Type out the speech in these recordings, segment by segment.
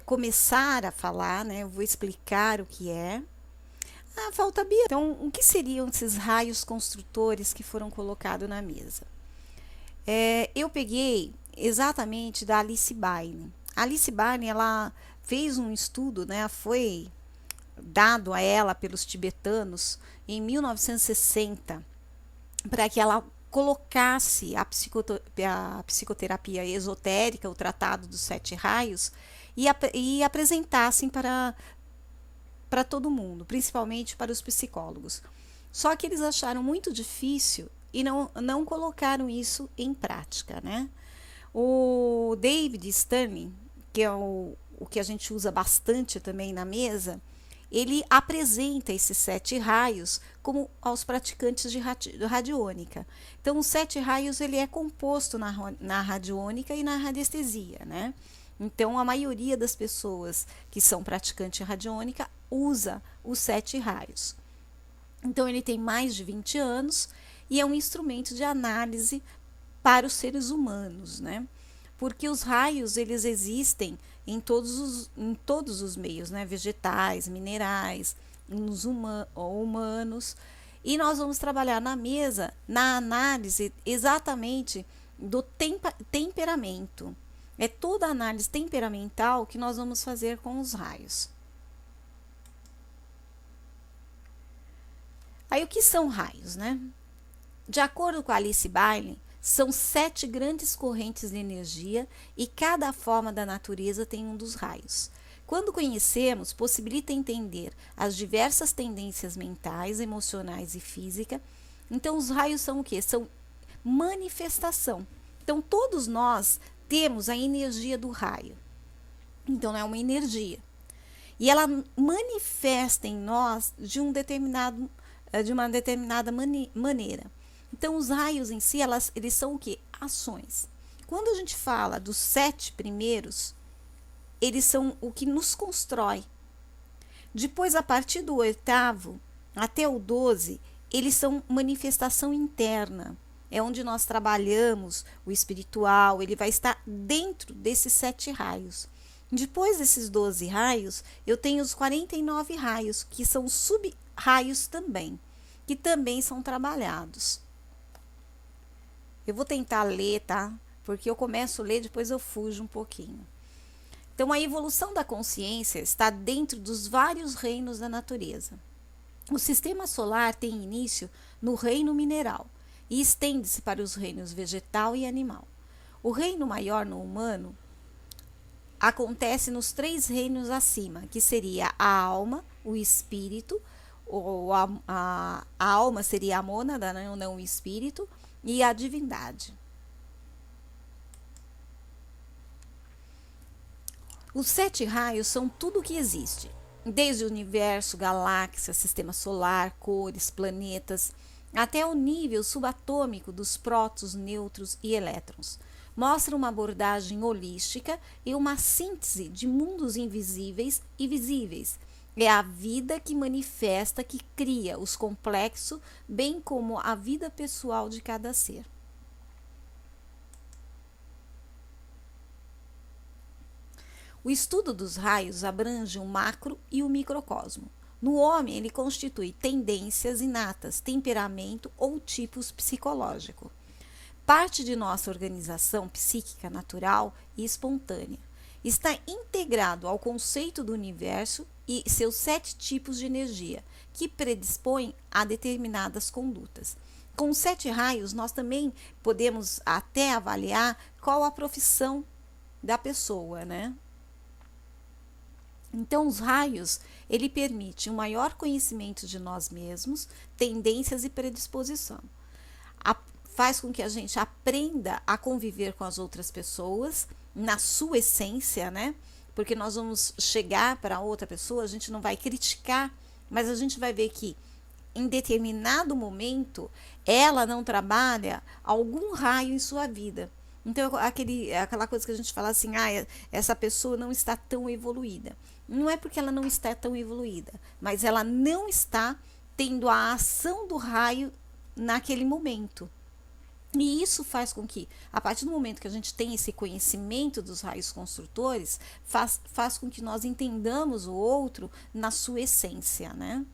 começar a falar, né? Eu vou explicar o que é. Ah, falta Bia. Então, o que seriam esses raios construtores que foram colocados na mesa? Eu peguei exatamente da Alice Bailey. A Alice Bailey, ela fez um estudo, né? Foi dado a ela pelos tibetanos em 1960 para que ela colocasse a psicoterapia esotérica, o Tratado dos Sete Raios, e apresentassem para todo mundo, principalmente para os psicólogos. Só que eles acharam muito difícil e não colocaram isso em prática, né? O David Sterling, que é o que a gente usa bastante também na mesa, ele apresenta esses 7 raios como aos praticantes de radiônica. Então, os 7 raios ele é composto na radiônica e na radiestesia, né? Então, a maioria das pessoas que são praticantes de radiônica usa os 7 raios. Então, ele tem mais de 20 anos e é um instrumento de análise para os seres humanos, né? Porque os raios eles existem em todos os meios, né? Vegetais, minerais, nos humanos. E nós vamos trabalhar na mesa, na análise exatamente do temperamento. É toda a análise temperamental que nós vamos fazer com os raios. Aí o que são raios, né? De acordo com Alice Bailey, são 7 grandes correntes de energia e cada forma da natureza tem um dos raios. Quando conhecemos, possibilita entender as diversas tendências mentais, emocionais e físicas. Então, os raios são o quê? São manifestação. Então, todos nós temos a energia do raio. Então, é uma energia. E ela manifesta em nós de uma determinada maneira. Então, os raios em si, eles são o quê? Ações. Quando a gente fala dos 7 primeiros, eles são o que nos constrói. Depois, a partir do 8º até o 12, eles são manifestação interna. É onde nós trabalhamos o espiritual, ele vai estar dentro desses 7 raios. Depois desses 12 raios, eu tenho os 49 raios, que são sub-raios também, que também são trabalhados. Eu vou tentar ler, tá? Porque eu começo a ler, depois eu fujo um pouquinho. Então, a evolução da consciência está dentro dos vários reinos da natureza. O sistema solar tem início no reino mineral e estende-se para os reinos vegetal e animal. O reino maior no humano acontece nos 3 reinos acima, que seria a alma, o espírito, ou a alma seria a mônada, não o espírito, e a divindade. Os 7 raios são tudo o que existe, desde o universo, galáxia, sistema solar, cores, planetas, até o nível subatômico dos prótons, nêutrons e elétrons. Mostra uma abordagem holística e uma síntese de mundos invisíveis e visíveis. É a vida que manifesta, que cria os complexos, bem como a vida pessoal de cada ser. O estudo dos raios abrange o macro e o microcosmo. No homem, ele constitui tendências inatas, temperamento ou tipos psicológicos. Parte de nossa organização psíquica natural e espontânea. Está integrado ao conceito do universo e seus 7 tipos de energia, que predispõem a determinadas condutas. Com os 7 raios, nós também podemos até avaliar qual a profissão da pessoa, né? Então, os raios, ele permite um maior conhecimento de nós mesmos, tendências e predisposição. Faz com que a gente aprenda a conviver com as outras pessoas, na sua essência, né? Porque nós vamos chegar para outra pessoa, a gente não vai criticar, mas a gente vai ver que em determinado momento ela não trabalha algum raio em sua vida. Então, aquela coisa que a gente fala assim, essa pessoa não está tão evoluída. Não é porque ela não está tão evoluída, mas ela não está tendo a ação do raio naquele momento. E isso faz com que, a partir do momento que a gente tem esse conhecimento dos raios construtores, faz com que nós entendamos o outro na sua essência, né?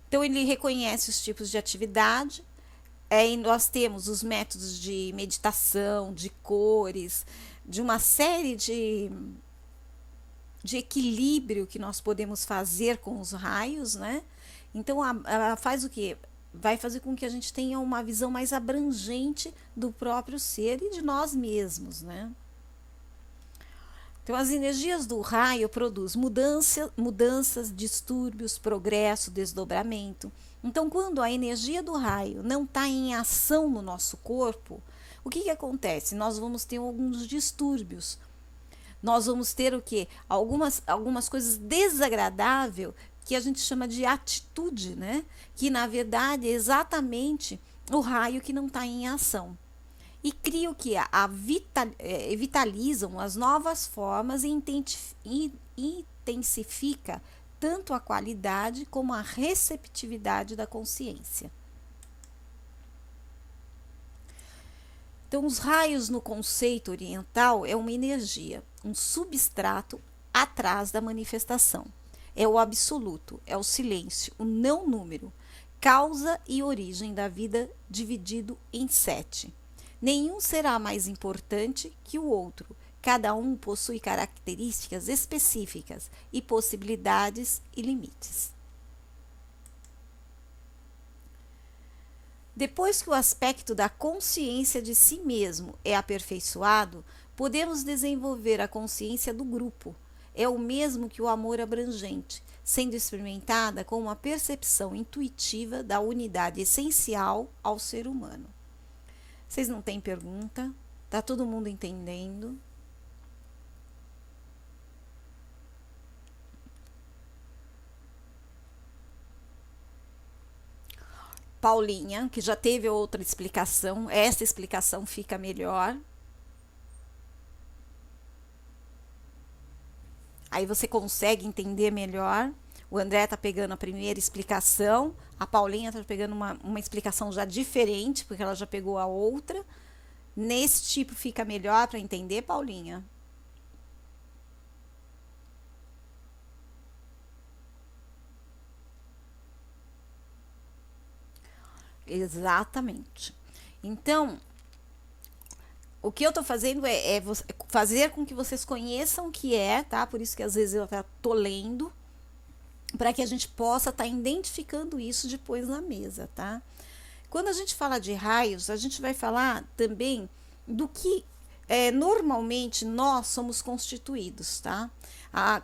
Então, ele reconhece os tipos de atividade, e nós temos os métodos de meditação, de cores, de uma série de equilíbrio que nós podemos fazer com os raios, né? Então, ela faz o quê? Vai fazer com que a gente tenha uma visão mais abrangente do próprio ser e de nós mesmos, né? Então, as energias do raio produzem mudanças, distúrbios, progresso, desdobramento. Então, quando a energia do raio não está em ação no nosso corpo, o que acontece? Nós vamos ter alguns distúrbios. Nós vamos ter o quê? Algumas coisas desagradáveis que a gente chama de atitude, né? Que na verdade é exatamente o raio que não está em ação. E cria o que? Vitalizam as novas formas e intensifica tanto a qualidade como a receptividade da consciência. Então, os raios no conceito oriental é uma energia, um substrato atrás da manifestação. É o absoluto, é o silêncio, o não número, causa e origem da vida dividido em 7. Nenhum será mais importante que o outro. Cada um possui características específicas e possibilidades e limites. Depois que o aspecto da consciência de si mesmo é aperfeiçoado, podemos desenvolver a consciência do grupo. É o mesmo que o amor abrangente, sendo experimentada como uma percepção intuitiva da unidade essencial ao ser humano. Vocês não têm pergunta? Tá todo mundo entendendo? Paulinha, que já teve outra explicação, essa explicação fica melhor. Aí você consegue entender melhor. O André tá pegando a primeira explicação, a Paulinha tá pegando uma explicação já diferente, porque ela já pegou a outra. Nesse tipo fica melhor para entender, Paulinha? Exatamente. Então, o que eu tô fazendo é fazer com que vocês conheçam o que é, tá? Por isso que às vezes eu até tô lendo, para que a gente possa estar identificando isso depois na mesa, tá? Quando a gente fala de raios, a gente vai falar também do que normalmente nós somos constituídos, tá?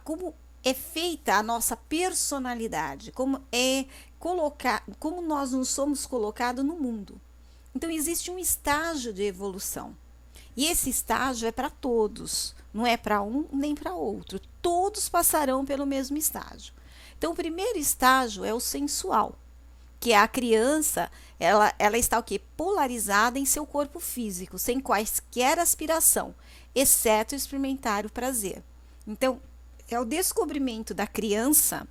Como é feita a nossa personalidade, como nós nos somos colocados no mundo. Então existe um estágio de evolução. E esse estágio é para todos, não é para um nem para outro. Todos passarão pelo mesmo estágio. Então o primeiro estágio é o sensual, que é a criança, ela está o quê? Polarizada em seu corpo físico, sem quaisquer aspiração, exceto experimentar o prazer. Então, é o descobrimento da criança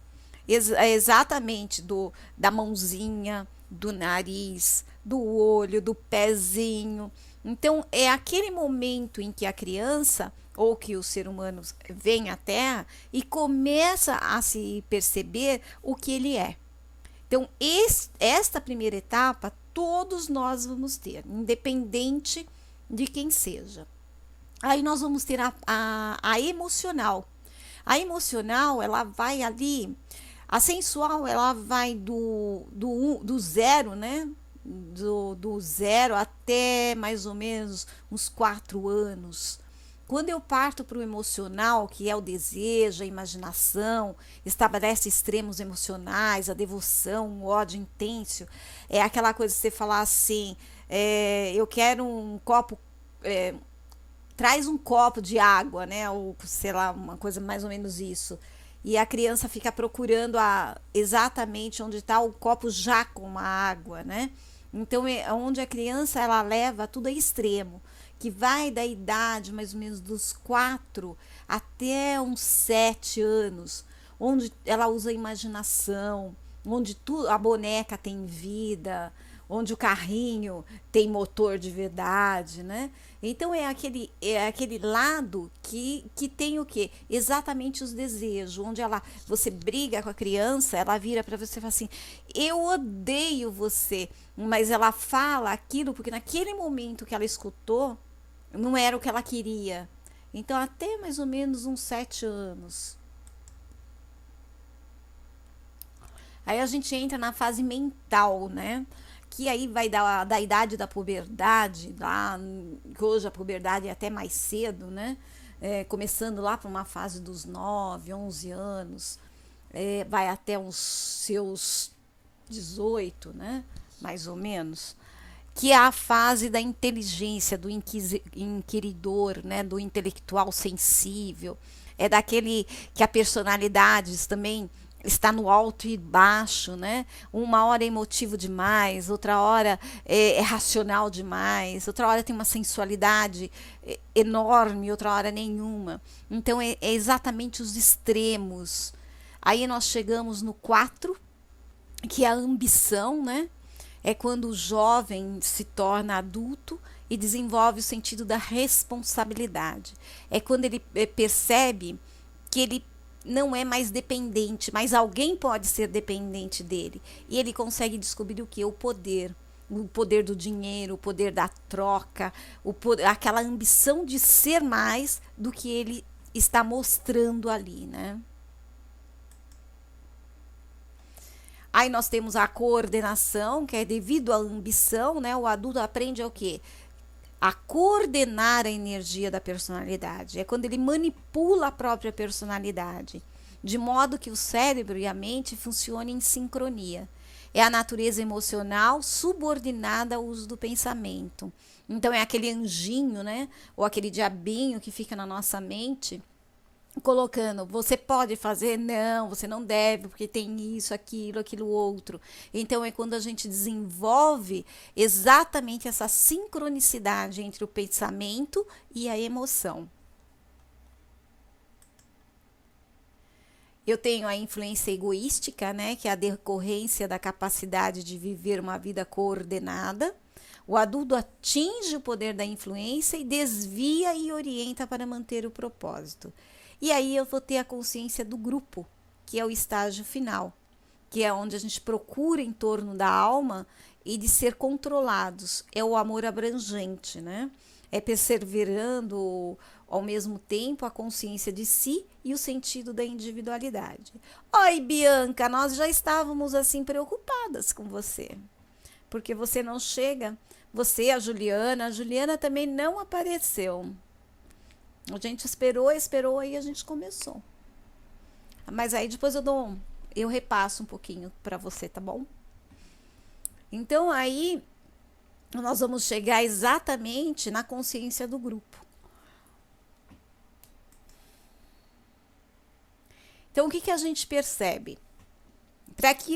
exatamente da mãozinha, do nariz, do olho, do pezinho. Então, é aquele momento em que a criança ou que o ser humano vem à Terra e começa a se perceber o que ele é. Então, esta primeira etapa, todos nós vamos ter, independente de quem seja. Aí nós vamos ter a emocional. A emocional, ela vai ali, a sensual, ela vai do zero, né? Do zero até mais ou menos uns 4 anos. Quando eu parto para o emocional, que é o desejo, a imaginação, estabelece extremos emocionais, a devoção, o ódio intenso, é aquela coisa de você falar assim, eu quero um copo, traz um copo de água, né? Ou sei lá, uma coisa mais ou menos isso. E a criança fica procurando exatamente onde está o copo já com a água, né? Então, onde a criança ela leva tudo a extremo, que vai da idade mais ou menos dos 4 até uns 7 anos, onde ela usa a imaginação, onde a boneca tem vida, onde o carrinho tem motor de verdade, né? Então é aquele lado que tem o quê? Exatamente os desejos, onde você briga com a criança, ela vira para você e fala assim: "Eu odeio você", mas ela fala aquilo porque naquele momento que ela escutou, não era o que ela queria. Então, até mais ou menos uns 7 anos. Aí a gente entra na fase mental, né? Que aí vai da idade da puberdade, lá, que hoje a puberdade é até mais cedo, né? Começando lá para uma fase dos 9, 11 anos, vai até os seus 18, né? Mais ou menos. Que é a fase da inteligência, do inquiridor, né? Do intelectual sensível. É daquele que a personalidade também está no alto e baixo, né? Uma hora é emotivo demais, outra hora é racional demais, outra hora tem uma sensualidade enorme, outra hora nenhuma. Então é exatamente os extremos. Aí nós chegamos no 4, que é a ambição, né? É quando o jovem se torna adulto e desenvolve o sentido da responsabilidade. É quando ele percebe que ele não é mais dependente, mas alguém pode ser dependente dele. E ele consegue descobrir o que? O poder. O poder do dinheiro, o poder da troca, aquela ambição de ser mais do que ele está mostrando ali, né? Aí nós temos a coordenação, que é devido à ambição, né? O adulto aprende o quê? A coordenar a energia da personalidade. É quando ele manipula a própria personalidade, de modo que o cérebro e a mente funcionem em sincronia. É a natureza emocional subordinada ao uso do pensamento. Então é aquele anjinho, né? Ou aquele diabinho que fica na nossa mente, colocando: você pode fazer, não, você não deve, porque tem isso, aquilo outro. Então é quando a gente desenvolve exatamente essa sincronicidade entre o pensamento e a emoção. Eu tenho a influência egoística, né, que é a decorrência da capacidade de viver uma vida coordenada. O adulto atinge o poder da influência e desvia e orienta para manter o propósito. E aí eu vou ter a consciência do grupo, que é o estágio final, que é onde a gente procura em torno da alma e de ser controlados. É o amor abrangente, né? É perseverando ao mesmo tempo a consciência de si e o sentido da individualidade. Oi, Bianca, nós já estávamos assim preocupadas com você, porque você não chega. Você, a Juliana também não apareceu. A gente esperou e a gente começou. Mas aí depois eu repasso um pouquinho para você, tá bom? Então aí nós vamos chegar exatamente na consciência do grupo. Então o que a gente percebe? Para que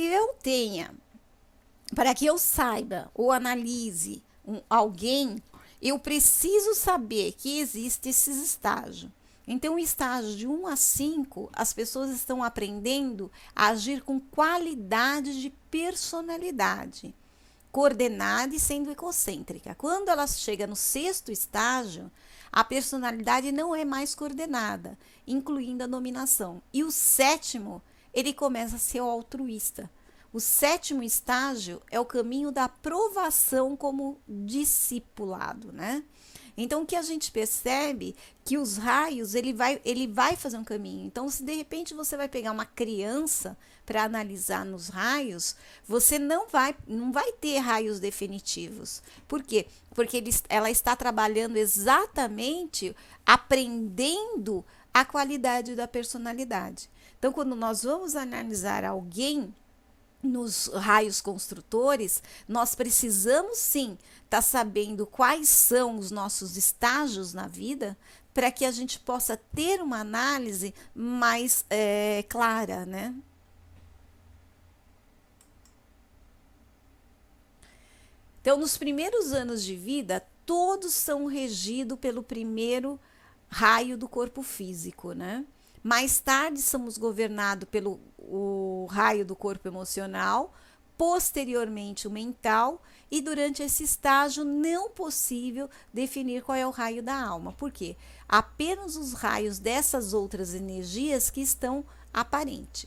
eu saiba ou analise alguém, eu preciso saber que existe esses estágios. Então, o estágio de 1 a 5, as pessoas estão aprendendo a agir com qualidade de personalidade, coordenada e sendo egocêntrica. Quando ela chega no 6º estágio, a personalidade não é mais coordenada, incluindo a dominação. E o 7º, ele começa a ser altruísta. O 7º estágio é o caminho da aprovação como discipulado, né? Então, o que a gente percebe que os raios, ele vai fazer um caminho. Então, se de repente você vai pegar uma criança para analisar nos raios, você não vai ter raios definitivos. Por quê? Porque ela está trabalhando exatamente aprendendo a qualidade da personalidade. Então, quando nós vamos analisar alguém nos raios construtores, nós precisamos sim estar sabendo quais são os nossos estágios na vida, para que a gente possa ter uma análise mais clara, né? Então, nos primeiros anos de vida, todos são regidos pelo primeiro raio do corpo físico, né? Mais tarde somos governados pelo o raio do corpo emocional, posteriormente o mental, e durante esse estágio não possível definir qual é o raio da alma. Por quê? Apenas os raios dessas outras energias que estão aparentes.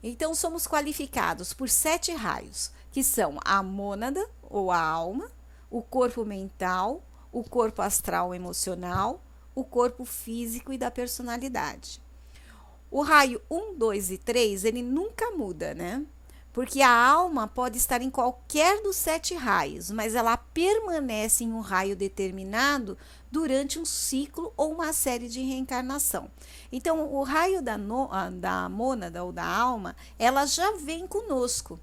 Então, somos qualificados por 7 raios, que são a mônada, ou a alma, o corpo mental, o corpo astral emocional, o corpo físico e da personalidade. O raio 1, 2 e 3, ele nunca muda, né? Porque a alma pode estar em qualquer dos 7 raios, mas ela permanece em um raio determinado durante um ciclo ou uma série de reencarnação. Então, o raio da mônada ou da alma, ela já vem conosco.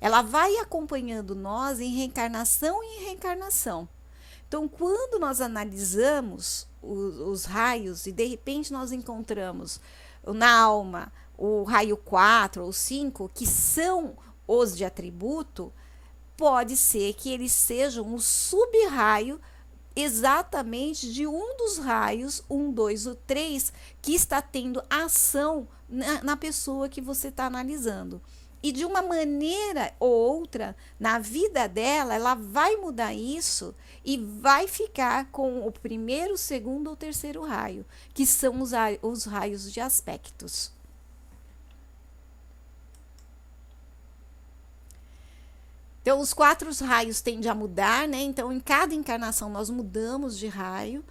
Ela vai acompanhando nós em reencarnação e em reencarnação. Então, quando nós analisamos os raios e de repente nós encontramos na alma o raio 4 ou 5, que são os de atributo, pode ser que eles sejam o sub-raio exatamente de um dos raios, 1, 2 ou 3, que está tendo ação na pessoa que você está analisando. E de uma maneira ou outra, na vida dela, ela vai mudar isso e vai ficar com o primeiro, segundo ou terceiro raio, que são os raios de aspectos. Então, os 4 raios tendem a mudar, né? Então, em cada encarnação, nós mudamos de raio.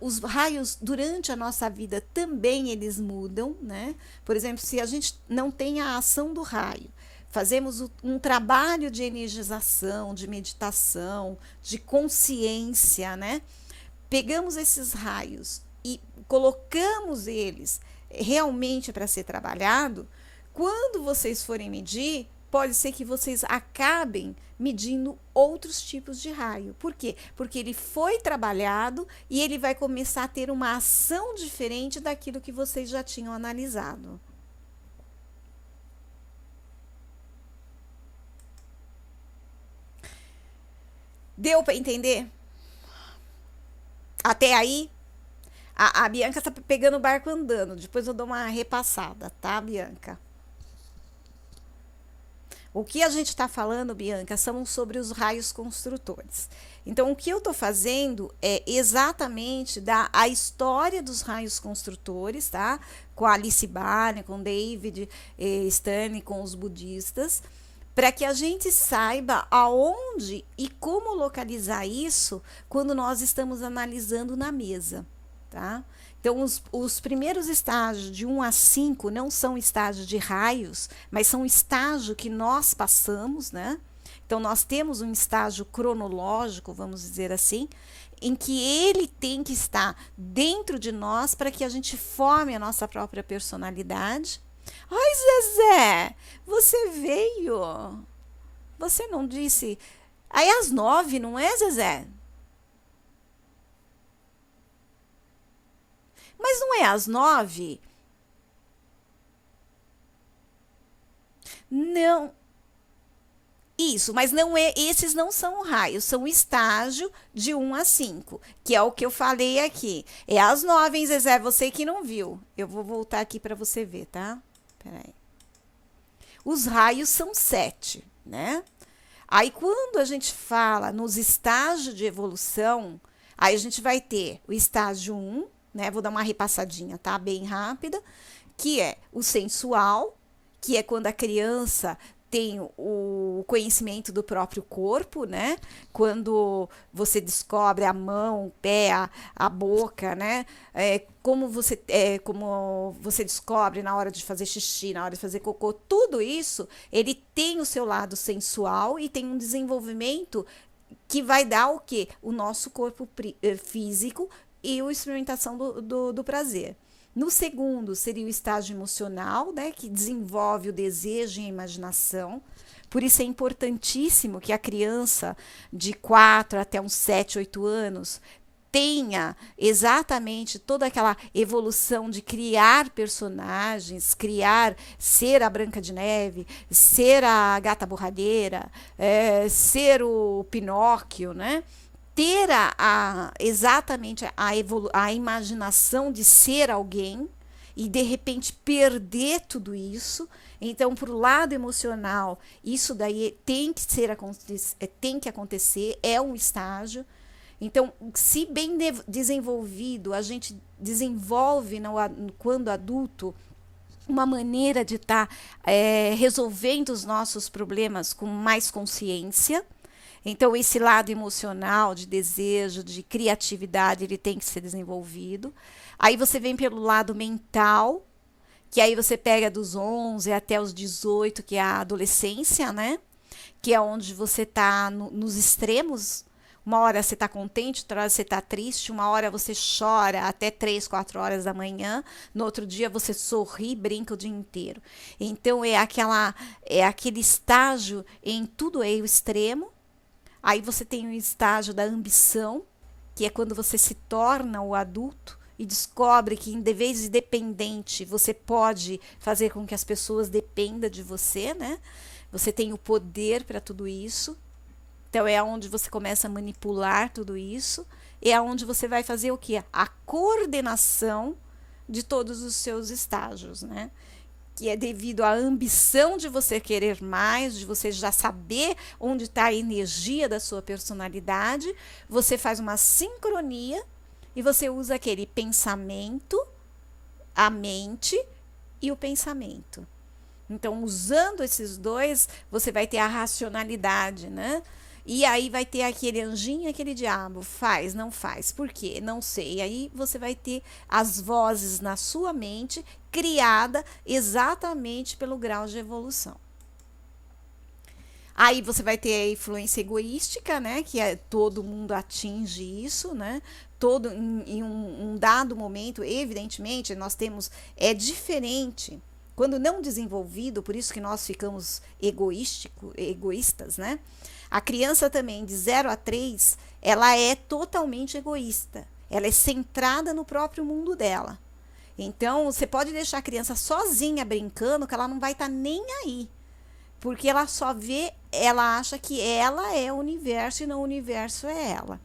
Os raios, durante a nossa vida, também eles mudam, né? Por exemplo, se a gente não tem a ação do raio, fazemos um trabalho de energização, de meditação, de consciência, né? Pegamos esses raios e colocamos eles realmente para ser trabalhado. Quando vocês forem medir, pode ser que vocês acabem medindo outros tipos de raio. Por quê? Porque ele foi trabalhado e ele vai começar a ter uma ação diferente daquilo que vocês já tinham analisado. Deu para entender? Até aí? A Bianca tá pegando o barco andando. Depois eu dou uma repassada, tá, Bianca? O que a gente está falando, Bianca, são sobre os raios construtores. Então, o que eu estou fazendo é exatamente dar a história dos raios construtores, tá? Com a Alice Barney, com David Stern, com os budistas, para que a gente saiba aonde e como localizar isso quando nós estamos analisando na mesa, tá? Então, os primeiros estágios, de 1 a 5, não são estágios de raios, mas são estágios que nós passamos, né? Então, nós temos um estágio cronológico, vamos dizer assim, em que ele tem que estar dentro de nós para que a gente forme a nossa própria personalidade. Ai, Zezé, você veio. Você não disse. Aí às 9, não é, Zezé? Mas não é às 9? Não. Isso, mas não é, esses não são raios, são estágio de 1 a 5, que é o que eu falei aqui. É às 9, hein, Zezé? Você que não viu. Eu vou voltar aqui para você ver, tá? Peraí. Os raios são 7, né? Aí, quando a gente fala nos estágios de evolução, aí a gente vai ter o estágio 1, né? Vou dar uma repassadinha, tá? Bem rápida, que é o sensual, que é quando a criança tem o conhecimento do próprio corpo, né? Quando você descobre a mão, o pé, a boca, né? Como você descobre na hora de fazer xixi, na hora de fazer cocô, tudo isso, ele tem o seu lado sensual e tem um desenvolvimento que vai dar o quê? O nosso corpo físico e a experimentação do prazer. No segundo, seria o estágio emocional, né, que desenvolve o desejo e a imaginação. Por isso é importantíssimo que a criança de 4 até uns 7, 8 anos tenha exatamente toda aquela evolução de criar personagens, ser a Branca de Neve, ser a Gata Borralheira, ser o Pinóquio, né? Ter exatamente a imaginação de ser alguém e de repente perder tudo isso. Então, para o lado emocional, isso daí tem que acontecer, é um estágio. Então, se bem desenvolvido, a gente desenvolve quando adulto uma maneira de estar resolvendo os nossos problemas com mais consciência. Então, esse lado emocional, de desejo, de criatividade, ele tem que ser desenvolvido. Aí você vem pelo lado mental, que aí você pega dos 11 até os 18, que é a adolescência, né? Que é onde você está nos extremos. Uma hora você está contente, outra hora você está triste, uma hora você chora até 3, 4 horas da manhã, no outro dia você sorri, brinca o dia inteiro. Então, é aquele estágio em tudo é o extremo. Aí você tem o estágio da ambição, que é quando você se torna o adulto e descobre que, em vez de dependente, você pode fazer com que as pessoas dependam de você, né? Você tem o poder para tudo isso. Então, é onde você começa a manipular tudo isso. É onde você vai fazer o quê? A coordenação de todos os seus estágios, né? Que é devido à ambição de você querer mais, de você já saber onde está a energia da sua personalidade, você faz uma sincronia e você usa aquele pensamento, a mente e o pensamento. Então, usando esses dois, você vai ter a racionalidade, né? E aí vai ter aquele anjinho e aquele diabo, faz, não faz, por quê? Não sei. E aí você vai ter as vozes na sua mente, criada exatamente pelo grau de evolução. Aí você vai ter a influência egoística, né? Que todo mundo atinge isso, né? Todo em um dado momento, evidentemente, nós temos, é diferente. Quando não desenvolvido, por isso que nós ficamos egoístas, né? A criança também, de 0 a 3, ela é totalmente egoísta. Ela é centrada no próprio mundo dela. Então, você pode deixar a criança sozinha brincando, que ela não vai estar nem aí. Porque ela só vê, ela acha que ela é o universo e não o universo é ela.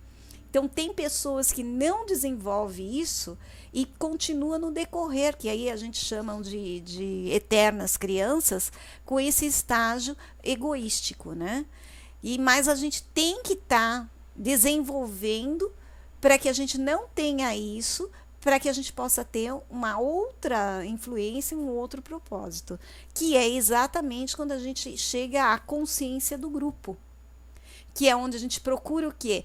Então, tem pessoas que não desenvolvem isso e continuam no decorrer, que aí a gente chama de eternas crianças, com esse estágio egoístico, né? Mas a gente tem que estar desenvolvendo para que a gente não tenha isso, para que a gente possa ter uma outra influência, um outro propósito, que é exatamente quando a gente chega à consciência do grupo, que é onde a gente procura o quê?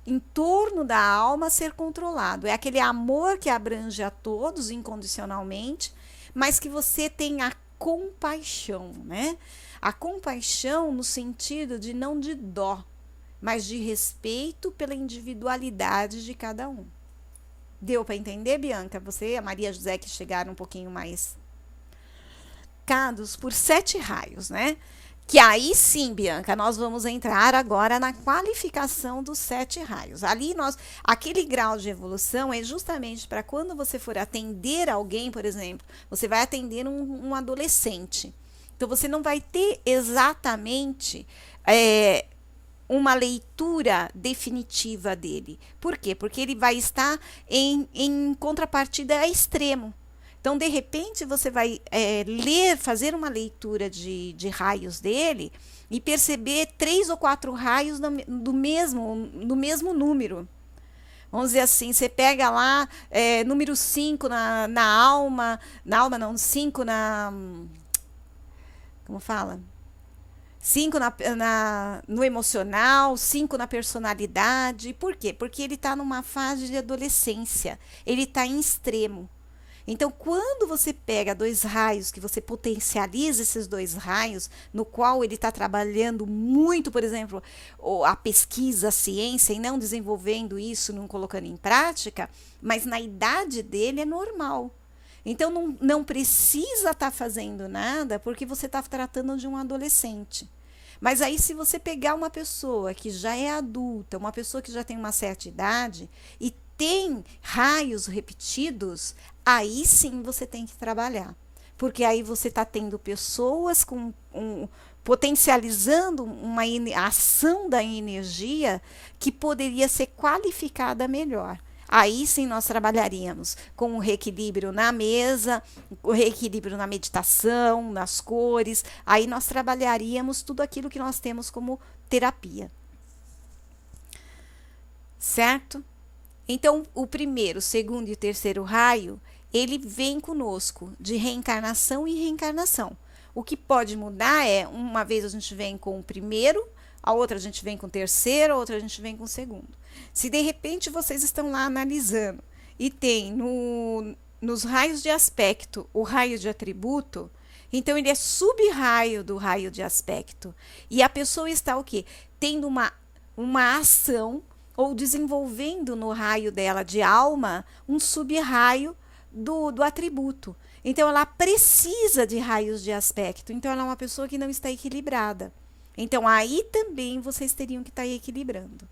Em torno da alma ser controlado. É aquele amor que abrange a todos incondicionalmente, mas que você tem a compaixão, né? A compaixão no sentido de não de dó, mas de respeito pela individualidade de cada um. Deu para entender, Bianca? Você e a Maria José, que chegaram um pouquinho mais por 7 raios, né? Que aí sim, Bianca, nós vamos entrar agora na qualificação dos 7 raios. Ali aquele grau de evolução é justamente para quando você for atender alguém, por exemplo, você vai atender um adolescente. Então, você não vai ter exatamente uma leitura definitiva dele. Por quê? Porque ele vai estar em contrapartida a extremo. Então, de repente, você vai fazer uma leitura de raios dele e perceber 3 ou 4 raios do mesmo número. Vamos dizer assim, você pega lá número 5 na alma não, 5 na... Como fala? 5 no emocional, 5 na personalidade. Por quê? Porque ele está numa fase de adolescência. Ele está em extremo. Então, quando você pega 2 raios, que você potencializa esses 2 raios, no qual ele está trabalhando muito, por exemplo, a pesquisa, a ciência, e não desenvolvendo isso, não colocando em prática, mas na idade dele é normal. Então, não precisa estar fazendo nada porque você está tratando de um adolescente. Mas aí, se você pegar uma pessoa que já é adulta, uma pessoa que já tem uma certa idade e tem raios repetidos, aí sim você tem que trabalhar. Porque aí você está tendo pessoas potencializando uma ação da energia que poderia ser qualificada melhor. Aí sim nós trabalharíamos com o reequilíbrio na mesa, o reequilíbrio na meditação, nas cores. Aí nós trabalharíamos tudo aquilo que nós temos como terapia. Certo? Então, o primeiro, o segundo e o terceiro raio, ele vem conosco de reencarnação e reencarnação. O que pode mudar é, uma vez a gente vem com o primeiro, a outra a gente vem com o terceiro, a outra a gente vem com o segundo. Se de repente vocês estão lá analisando e tem nos raios de aspecto o raio de atributo, então ele é sub-raio do raio de aspecto. E a pessoa está o quê? Tendo uma ação ou desenvolvendo no raio dela de alma um sub-raio do atributo. Então, ela precisa de raios de aspecto. Então, ela é uma pessoa que não está equilibrada. Então, aí também vocês teriam que estar equilibrando.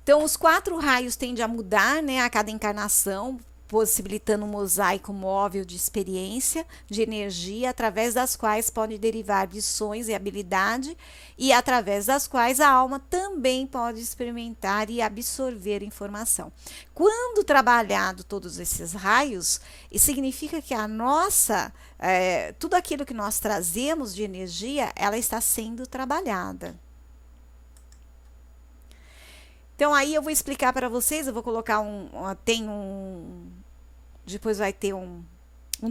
Então, os 4 raios tendem a mudar, né, a cada encarnação, possibilitando um mosaico móvel de experiência, de energia, através das quais podem derivar visões e habilidade, e através das quais a alma também pode experimentar e absorver informação. Quando trabalhado todos esses raios, significa que a nossa, tudo aquilo que nós trazemos de energia, ela está sendo trabalhada. Então, aí eu vou explicar para vocês, eu vou colocar depois vai ter um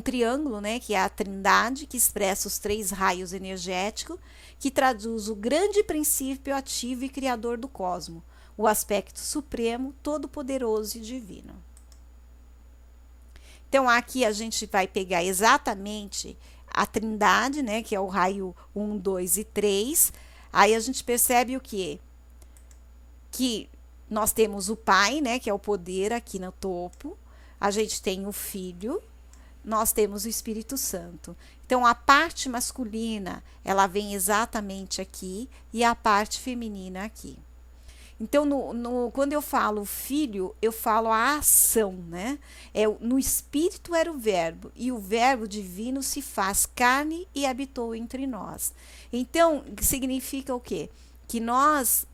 triângulo, né, que é a trindade, que expressa os 3 raios energéticos, que traduz o grande princípio ativo e criador do cosmos, o aspecto supremo, todo-poderoso e divino. Então, aqui a gente vai pegar exatamente a trindade, né, que é o raio 1, 2 e 3. Aí a gente percebe o quê? Que nós temos o Pai, né, que é o poder aqui no topo. A gente tem o Filho, nós temos o Espírito Santo. Então, a parte masculina, ela vem exatamente aqui e a parte feminina aqui. Então, quando eu falo filho, eu falo a ação, né? No Espírito era o verbo, e o verbo divino se faz carne e habitou entre nós. Então, significa o quê? Que nós...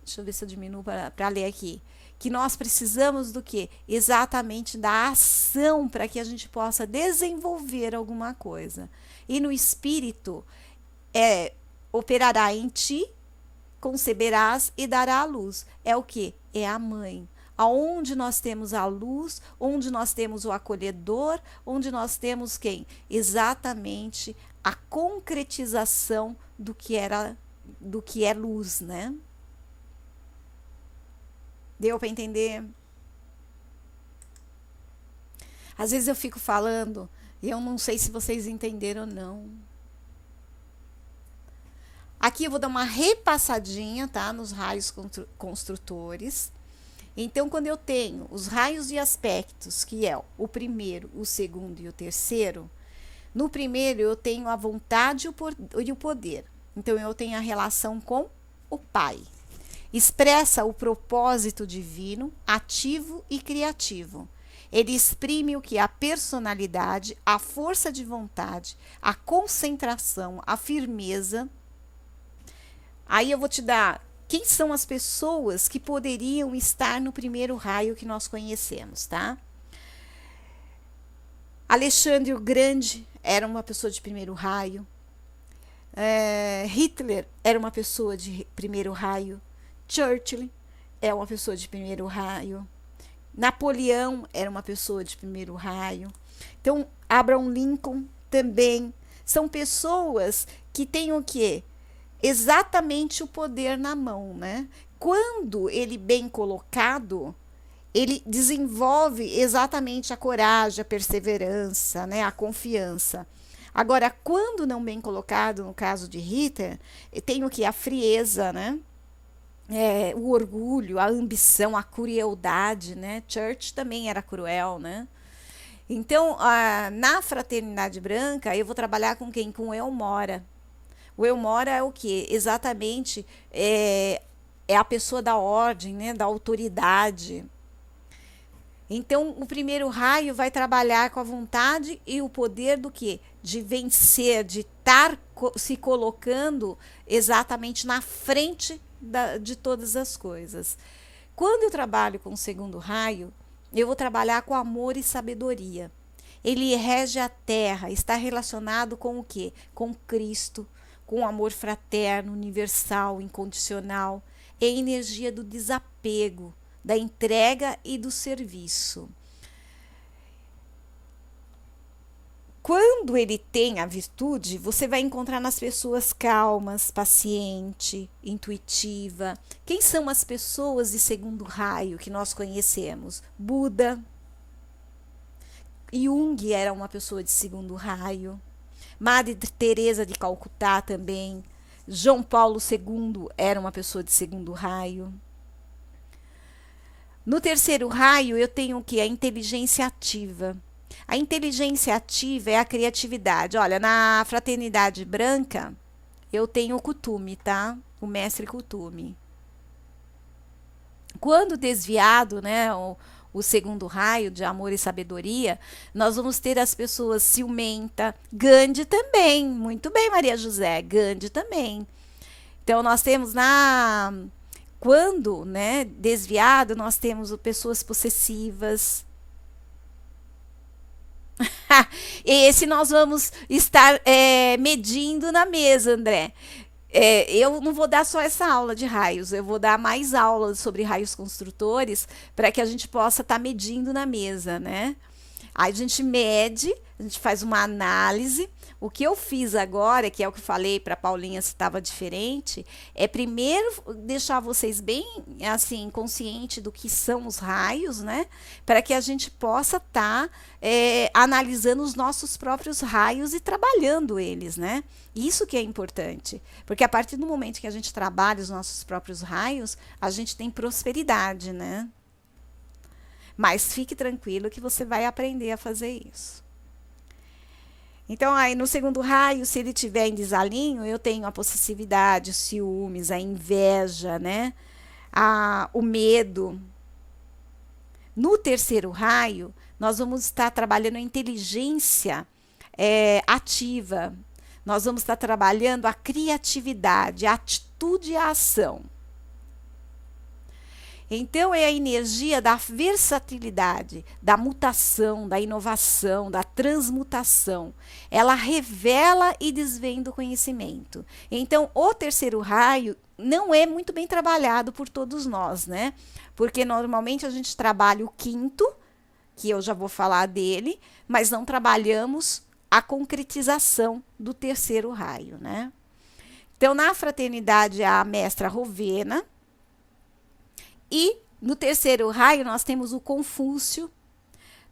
Deixa eu ver se eu diminuo para ler aqui. Que nós precisamos do quê? Exatamente da ação para que a gente possa desenvolver alguma coisa. E no Espírito, operará em ti, conceberás e dará a luz. É o quê? É a mãe. Aonde nós temos a luz, onde nós temos o acolhedor, onde nós temos quem? Exatamente a concretização do que é luz, né? Deu para entender? Às vezes eu fico falando e eu não sei se vocês entenderam ou não. Aqui eu vou dar uma repassadinha, tá? Nos raios construtores. Então, quando eu tenho os raios de aspectos, que é o primeiro, o segundo e o terceiro, no primeiro eu tenho a vontade e o poder. Então, eu tenho a relação com o Pai. Expressa o propósito divino, ativo e criativo. Ele exprime o que? A personalidade, a força de vontade, a concentração, a firmeza. Aí eu vou te dar quem são as pessoas que poderiam estar no primeiro raio que nós conhecemos, tá? Alexandre o Grande era uma pessoa de primeiro raio. Hitler era uma pessoa de primeiro raio. Churchill é uma pessoa de primeiro raio. Napoleão era uma pessoa de primeiro raio. Então, Abraham Lincoln também. São pessoas que têm o quê? Exatamente o poder na mão, né? Quando ele bem colocado, ele desenvolve exatamente a coragem, a perseverança, né? A confiança. Agora, quando não bem colocado, no caso de Hitler, tem o quê? A frieza, né? O orgulho, a ambição, a crueldade, né? Church também era cruel, né? Então, na Fraternidade Branca, eu vou trabalhar com quem? Com o Elmora. O Elmora é o quê? Exatamente é a pessoa da ordem, né? Da autoridade. Então, o primeiro raio vai trabalhar com a vontade e o poder do quê? De vencer, de estar se colocando exatamente na frente de todas as coisas. Quando eu trabalho com o segundo raio, eu vou trabalhar com amor e sabedoria. Ele rege a terra, está relacionado com o quê? Com Cristo, com o amor fraterno, universal, incondicional. É a energia do desapego, da entrega e do serviço. Quando ele tem a virtude, você vai encontrar nas pessoas calmas, paciente, intuitiva. Quem são as pessoas de segundo raio que nós conhecemos? Buda. Jung era uma pessoa de segundo raio. Madre Teresa de Calcutá também. João Paulo II era uma pessoa de segundo raio. No terceiro raio, eu tenho o que? A inteligência ativa. A inteligência ativa é a criatividade. Olha, na Fraternidade Branca, eu tenho o Kuthumi, tá? O mestre Kuthumi. Quando desviado, né, o segundo raio de amor e sabedoria, nós vamos ter as pessoas ciumenta, Gandhi também. Muito bem, Maria José, Gandhi também. Então, nós temos quando, né, desviado, nós temos pessoas possessivas. Esse nós vamos estar medindo na mesa, André. Eu não vou dar só essa aula de raios, eu vou dar mais aulas sobre raios construtores para que a gente possa estar medindo na mesa, né? Aí a gente mede, a gente faz uma análise. O que eu fiz agora, que é o que eu falei para a Paulinha se estava diferente, é primeiro deixar vocês bem assim consciente do que são os raios, né? Para que a gente possa estar analisando os nossos próprios raios e trabalhando eles, né? Isso que é importante, porque a partir do momento que a gente trabalha os nossos próprios raios, a gente tem prosperidade, né? Mas fique tranquilo que você vai aprender a fazer isso. Então, aí no segundo raio, se ele tiver em desalinho, eu tenho a possessividade, os ciúmes, a inveja, né? O medo. No terceiro raio, nós vamos estar trabalhando a inteligência ativa. Nós vamos estar trabalhando a criatividade, a atitude e a ação. Então, é a energia da versatilidade, da mutação, da inovação, da transmutação. Ela revela e desvenda o conhecimento. Então, o terceiro raio não é muito bem trabalhado por todos nós, né? Porque normalmente a gente trabalha o quinto, que eu já vou falar dele, mas não trabalhamos a concretização do terceiro raio, né? Então, na fraternidade, a mestra Rovena. E no terceiro raio nós temos o Confúcio,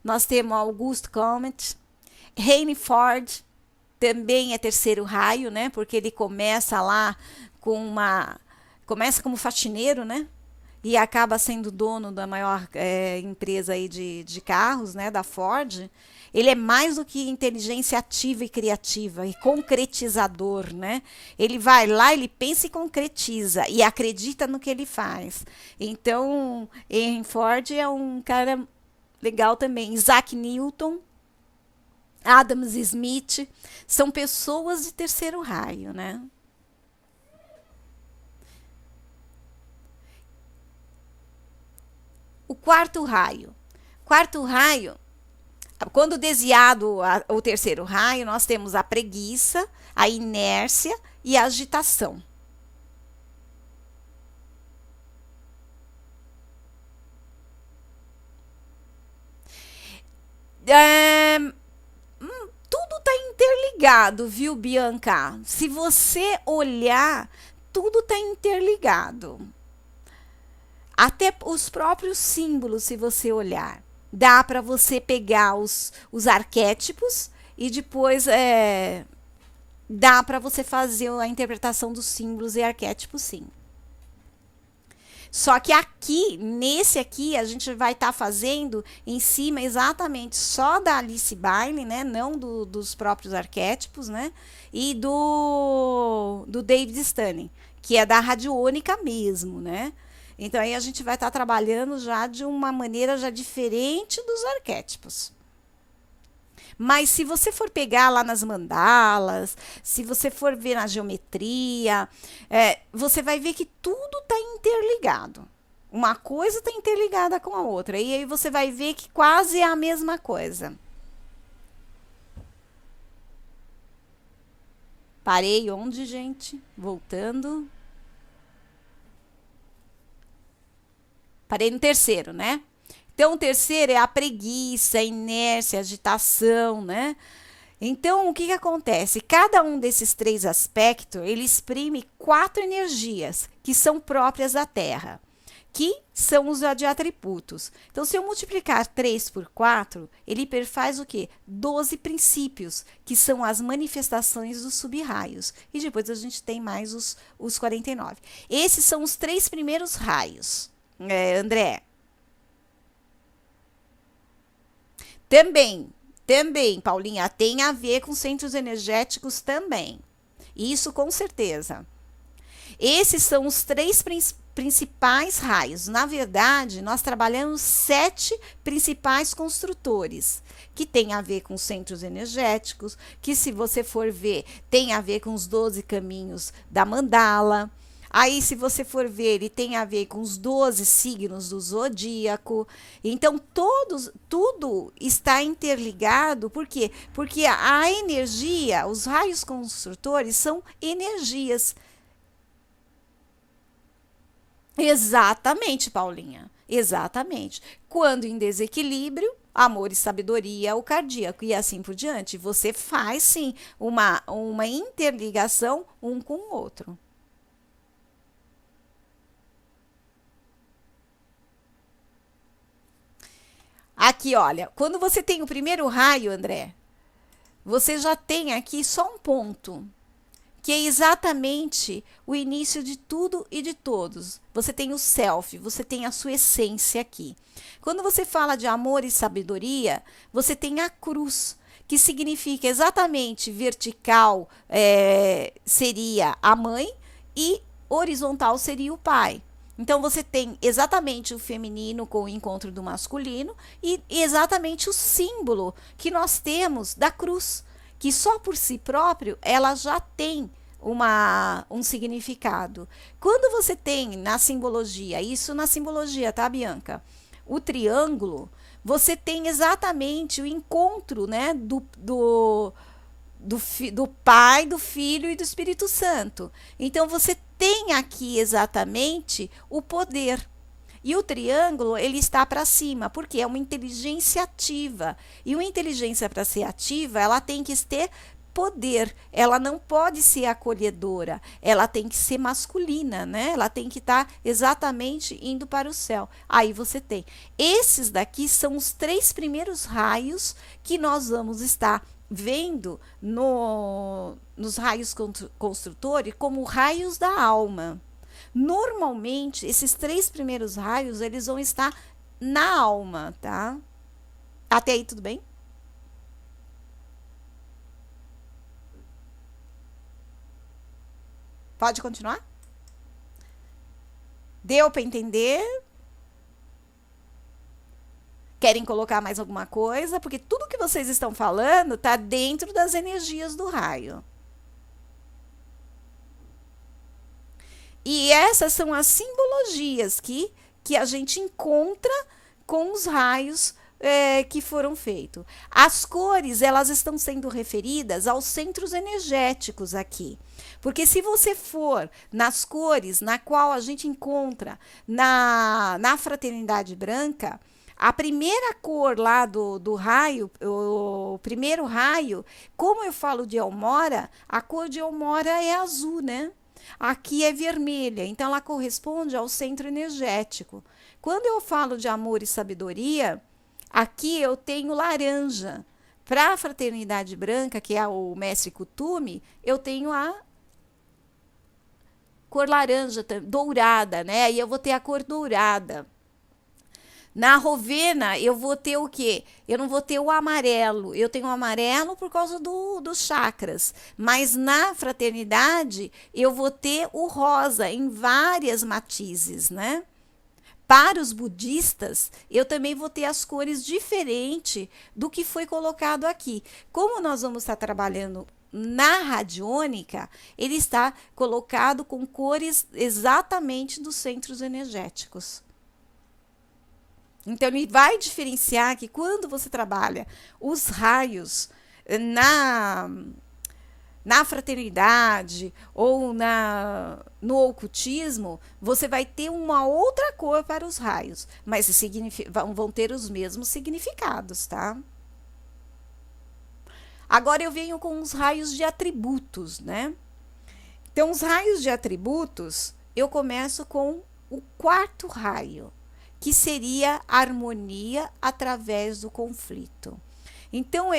nós temos Auguste Comte, Henry Ford, também é terceiro raio, né? Porque ele começa lá começa como faxineiro, né? E acaba sendo dono da maior empresa aí de carros, né? Da Ford. Ele é mais do que inteligência ativa e criativa e concretizador, né? Ele vai lá, ele pensa e concretiza e acredita no que ele faz. Então, Henry Ford é um cara legal também. Isaac Newton, Adam Smith, são pessoas de terceiro raio, né? O quarto raio. Quarto raio, quando desviado o terceiro raio, nós temos a preguiça, a inércia e a agitação. Tudo está interligado, viu, Bianca? Se você olhar, tudo está interligado. Até os próprios símbolos, se você olhar. Dá para você pegar os arquétipos e depois dá para você fazer a interpretação dos símbolos e arquétipos, sim. Só que aqui, nesse aqui, a gente vai estar fazendo em cima exatamente só da Alice Bailey, né? Não dos próprios arquétipos, né? E do David Stanley, que é da radiônica mesmo, né? Então aí a gente vai estar trabalhando já de uma maneira já diferente dos arquétipos. Mas se você for pegar lá nas mandalas, se você for ver na geometria, você vai ver que tudo está interligado. Uma coisa está interligada com a outra. E aí você vai ver que quase é a mesma coisa. Parei onde, gente? Voltando. Parei no terceiro, né? Então, o terceiro é a preguiça, a inércia, a agitação, né? Então, o que acontece? Cada um desses três aspectos, ele exprime 4 energias que são próprias da Terra, que são os de atributos. Então, se eu multiplicar 3 por 4, ele perfaz o quê? 12 princípios, que são as manifestações dos sub-raios. E depois a gente tem mais os 49. Esses são os 3 primeiros raios, André. Também, Paulinha, tem a ver com centros energéticos também. Isso com certeza. Esses são os 3 principais raios. Na verdade, nós trabalhamos 7 principais construtores, que tem a ver com centros energéticos, que se você for ver, tem a ver com os 12 caminhos da mandala. Aí, se você for ver, ele tem a ver com os 12 signos do zodíaco. Então, tudo está interligado. Por quê? Porque a energia, os raios construtores são energias. Exatamente, Paulinha. Exatamente. Quando em desequilíbrio, amor e sabedoria, o cardíaco e assim por diante. Você faz, sim, uma interligação um com o outro. Aqui, olha, quando você tem o primeiro raio, André, você já tem aqui só um ponto, que é exatamente o início de tudo e de todos. Você tem o self, você tem a sua essência aqui. Quando você fala de amor e sabedoria, você tem a cruz, que significa exatamente vertical seria a mãe e horizontal seria o pai. Então, você tem exatamente o feminino com o encontro do masculino e exatamente o símbolo que nós temos da cruz, que só por si próprio ela já tem um significado. Quando você tem na simbologia, isso na simbologia, tá, Bianca? O triângulo, você tem exatamente o encontro, né, do Pai, do Filho e do Espírito Santo. Então, você tem aqui exatamente o poder. E o triângulo, ele está para cima, porque é uma inteligência ativa. E uma inteligência, para ser ativa, ela tem que ter poder. Ela não pode ser acolhedora. Ela tem que ser masculina, né? Ela tem que estar exatamente indo para o céu. Aí você tem. Esses daqui são os 3 primeiros raios que nós vamos estar vendo nos raios construtores como raios da alma. Normalmente, esses 3 primeiros raios, eles vão estar na alma, tá? Até aí, tudo bem? Pode continuar? Deu para entender? Querem colocar mais alguma coisa? Porque tudo que vocês estão falando está dentro das energias do raio. E essas são as simbologias que a gente encontra com os raios que foram feitos. As cores, elas estão sendo referidas aos centros energéticos aqui. Porque se você for nas cores na qual a gente encontra na fraternidade branca, a primeira cor lá do raio, o primeiro raio, como eu falo de Elmora, a cor de Elmora é azul, né? Aqui é vermelha, então ela corresponde ao centro energético. Quando eu falo de amor e sabedoria, aqui eu tenho laranja. Para a fraternidade branca, que é o mestre Kuthumi, eu tenho a cor laranja, dourada, né? Aí eu vou ter a cor dourada. Na Rovena, eu vou ter o quê? Eu não vou ter o amarelo. Eu tenho o amarelo por causa dos chakras. Mas na fraternidade, eu vou ter o rosa em várias matizes, né? para os budistas, eu também vou ter as cores diferentes do que foi colocado aqui. Como nós vamos estar trabalhando na radiônica, ele está colocado com cores exatamente dos centros energéticos. Então, ele vai diferenciar que quando você trabalha os raios na fraternidade ou no ocultismo, você vai ter uma outra cor para os raios, mas vão ter os mesmos significados, tá? Agora eu venho com os raios de atributos, né? Então, os raios de atributos, eu começo com o quarto raio, que seria a harmonia através do conflito. Então,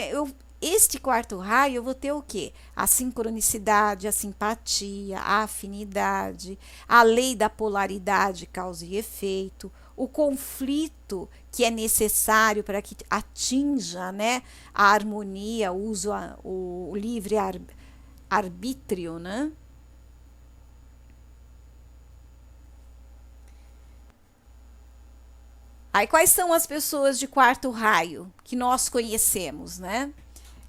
este quarto raio, eu vou ter o quê? A sincronicidade, a simpatia, a afinidade, a lei da polaridade, causa e efeito, o conflito que é necessário para que atinja, né, a harmonia, o livre arbítrio, né? Aí, quais são as pessoas de quarto raio que nós conhecemos, né?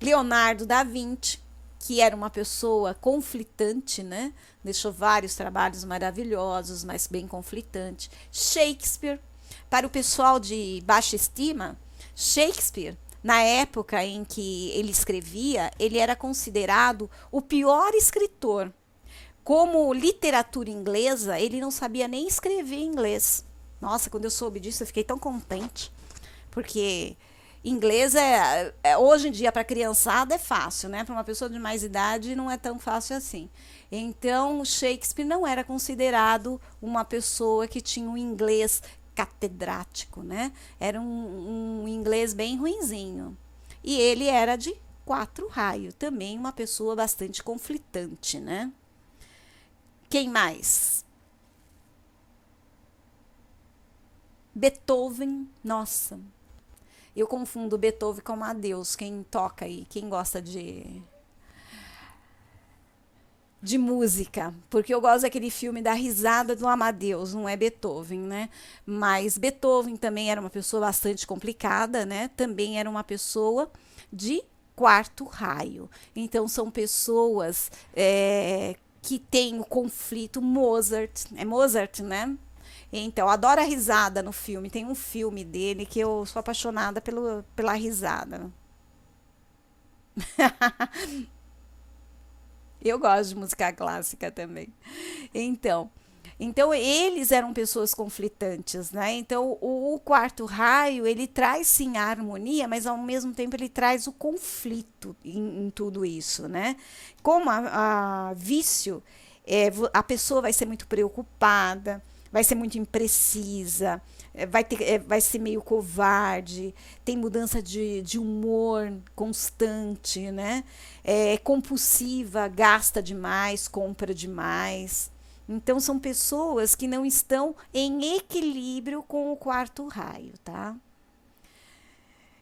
Leonardo da Vinci, que era uma pessoa conflitante, né? Deixou vários trabalhos maravilhosos, mas bem conflitante. Shakespeare, para o pessoal de baixa estima, Shakespeare, na época em que ele escrevia, ele era considerado o pior escritor. Como literatura inglesa, ele não sabia nem escrever inglês. Nossa, quando eu soube disso, eu fiquei tão contente, porque inglês hoje em dia para criançada é fácil, né? Para uma pessoa de mais idade não é tão fácil assim. Então, Shakespeare não era considerado uma pessoa que tinha um inglês catedrático, né? Era um inglês bem ruinzinho. E ele era de 4 raios, também uma pessoa bastante conflitante, né? Quem mais? Beethoven, nossa, eu confundo Beethoven com Amadeus. Quem toca aí, quem gosta de música, porque eu gosto daquele filme da risada do Amadeus, não é Beethoven, né? Mas Beethoven também era uma pessoa bastante complicada, né? Também era uma pessoa de quarto raio. Então são pessoas que têm o conflito. Mozart, é Mozart, né? Então, adoro a risada no filme. Tem um filme dele que eu sou apaixonada pela risada. Eu gosto de música clássica também. Então, então eles eram pessoas conflitantes, né? Então, o quarto raio, ele traz sim a harmonia, mas ao mesmo tempo ele traz o conflito em tudo isso, né? Como a vício, a pessoa vai ser muito preocupada, vai ser muito imprecisa, vai ser meio covarde, tem mudança de humor constante, né? É compulsiva, gasta demais, compra demais. Então, são pessoas que não estão em equilíbrio com o quarto raio, tá?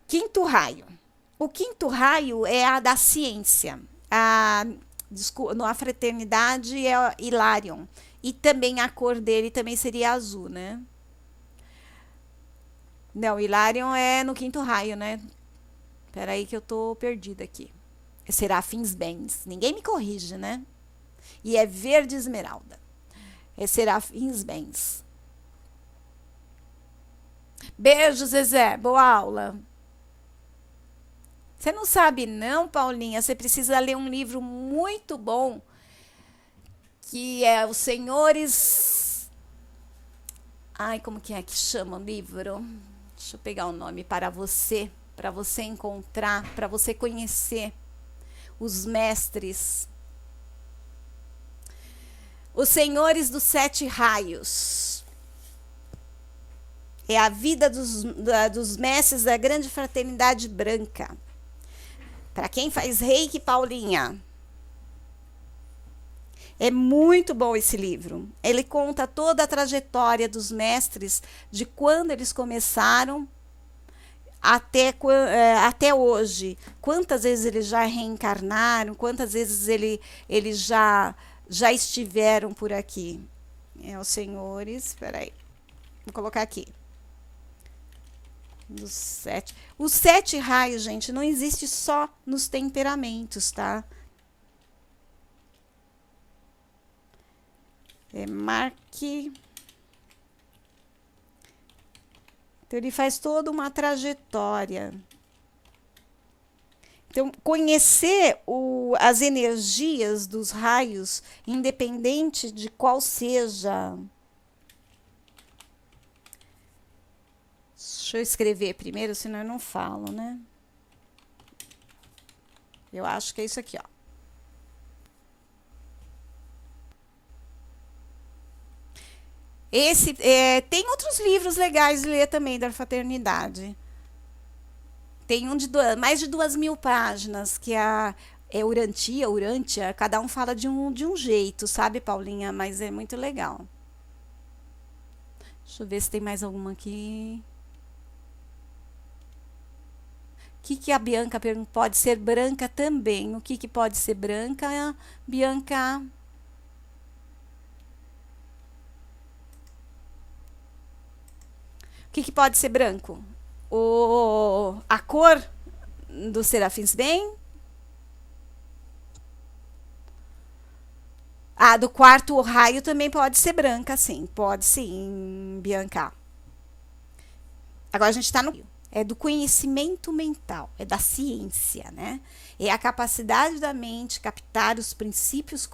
Quinto raio. O quinto raio é a da ciência. A fraternidade é Hilarion. E também a cor dele também seria azul, né? Não, Hilarion é no quinto raio, né? Peraí que eu tô perdida aqui. É Serafins Bens. Ninguém me corrige, né? E é verde esmeralda. É Serafins Bens. Beijo, Zezé. Boa aula. Você não sabe não, Paulinha? Você precisa ler um livro muito bom, que é Os Senhores... Ai, como que chama o livro? Deixa eu pegar o nome para você encontrar, para você conhecer os mestres. Os Senhores dos 7 Raios. É a vida dos mestres da grande fraternidade branca. Para quem faz reiki, Paulinha. É muito bom esse livro. Ele conta toda a trajetória dos mestres, de quando eles começaram até hoje. Quantas vezes eles já reencarnaram, quantas vezes eles já estiveram por aqui. Os senhores, espera aí. Vou colocar aqui. Os 7 raios, gente, não existe só nos temperamentos, tá? Marque. Então, ele faz toda uma trajetória. Então, conhecer as energias dos raios, independente de qual seja. Deixa eu escrever primeiro, senão eu não falo, né? Eu acho que é isso aqui, ó. Tem outros livros legais de ler também da fraternidade. Tem um de mais de 2.000 páginas, que é Urantia, cada um fala de um jeito, sabe, Paulinha? Mas é muito legal. Deixa eu ver se tem mais alguma aqui. O que a Bianca pergunta? Pode ser branca também. O que pode ser branca, Bianca? O que pode ser branco? A cor dos serafins bem? Do quarto raio também pode ser branca, sim. Pode sim, Bianca. Agora a gente está no... É do conhecimento mental, é da ciência, né? É a capacidade da mente captar os princípios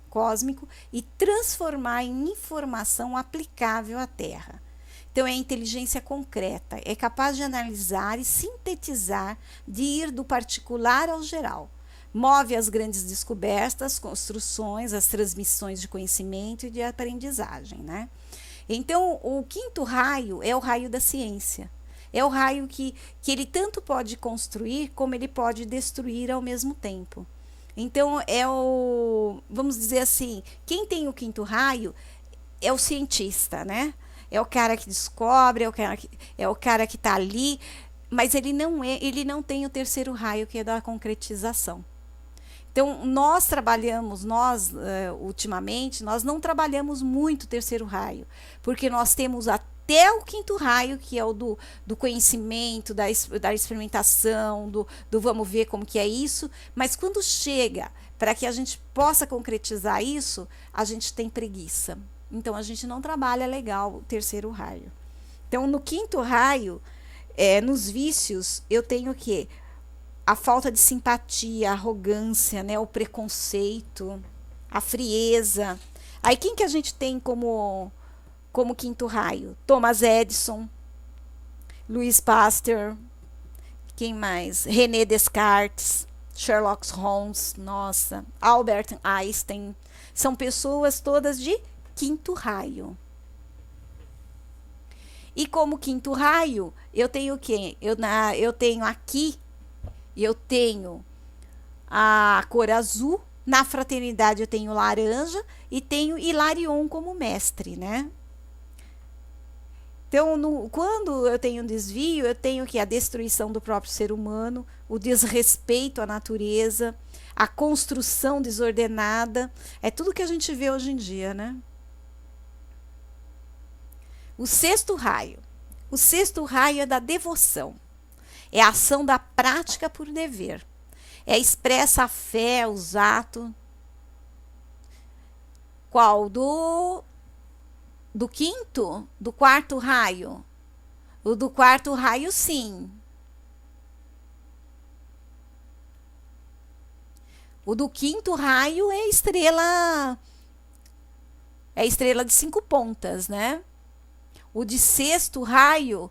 cósmicos e transformar em informação aplicável à Terra. Então, é inteligência concreta, é capaz de analisar e sintetizar, de ir do particular ao geral. Move as grandes descobertas, construções, as transmissões de conhecimento e de aprendizagem, né? Então, o quinto raio é o raio da ciência. É o raio que ele tanto pode construir, como ele pode destruir ao mesmo tempo. Então, vamos dizer assim, quem tem o quinto raio é o cientista, né? É o cara que descobre, é o cara que está ali, mas ele não tem o terceiro raio, que é da concretização. Então, ultimamente, nós não trabalhamos muito o terceiro raio, porque nós temos até o quinto raio, que é o do conhecimento, da experimentação, do vamos ver como que é isso, mas quando chega para que a gente possa concretizar isso, a gente tem preguiça. Então, a gente não trabalha legal o terceiro raio. Então, no quinto raio, nos vícios, eu tenho o quê? A falta de simpatia, a arrogância, né? O preconceito, a frieza. Aí, quem que a gente tem como quinto raio? Thomas Edison, Louis Pasteur, quem mais? René Descartes, Sherlock Holmes, nossa, Albert Einstein. São pessoas todas de quinto raio. E como quinto raio, eu tenho o quê? Eu tenho aqui, eu tenho a cor azul. Na fraternidade eu tenho laranja e tenho Hilarion como mestre, né? Então, quando eu tenho um desvio, eu tenho que a destruição do próprio ser humano, o desrespeito à natureza, a construção desordenada, é tudo que a gente vê hoje em dia, né? O sexto raio. O sexto raio é da devoção. É a ação da prática por dever. É expressa a fé, os atos. Qual? Do quinto? Do quarto raio? O do quarto raio, sim. O do quinto raio é estrela. É estrela de 5 pontas, né? O de sexto raio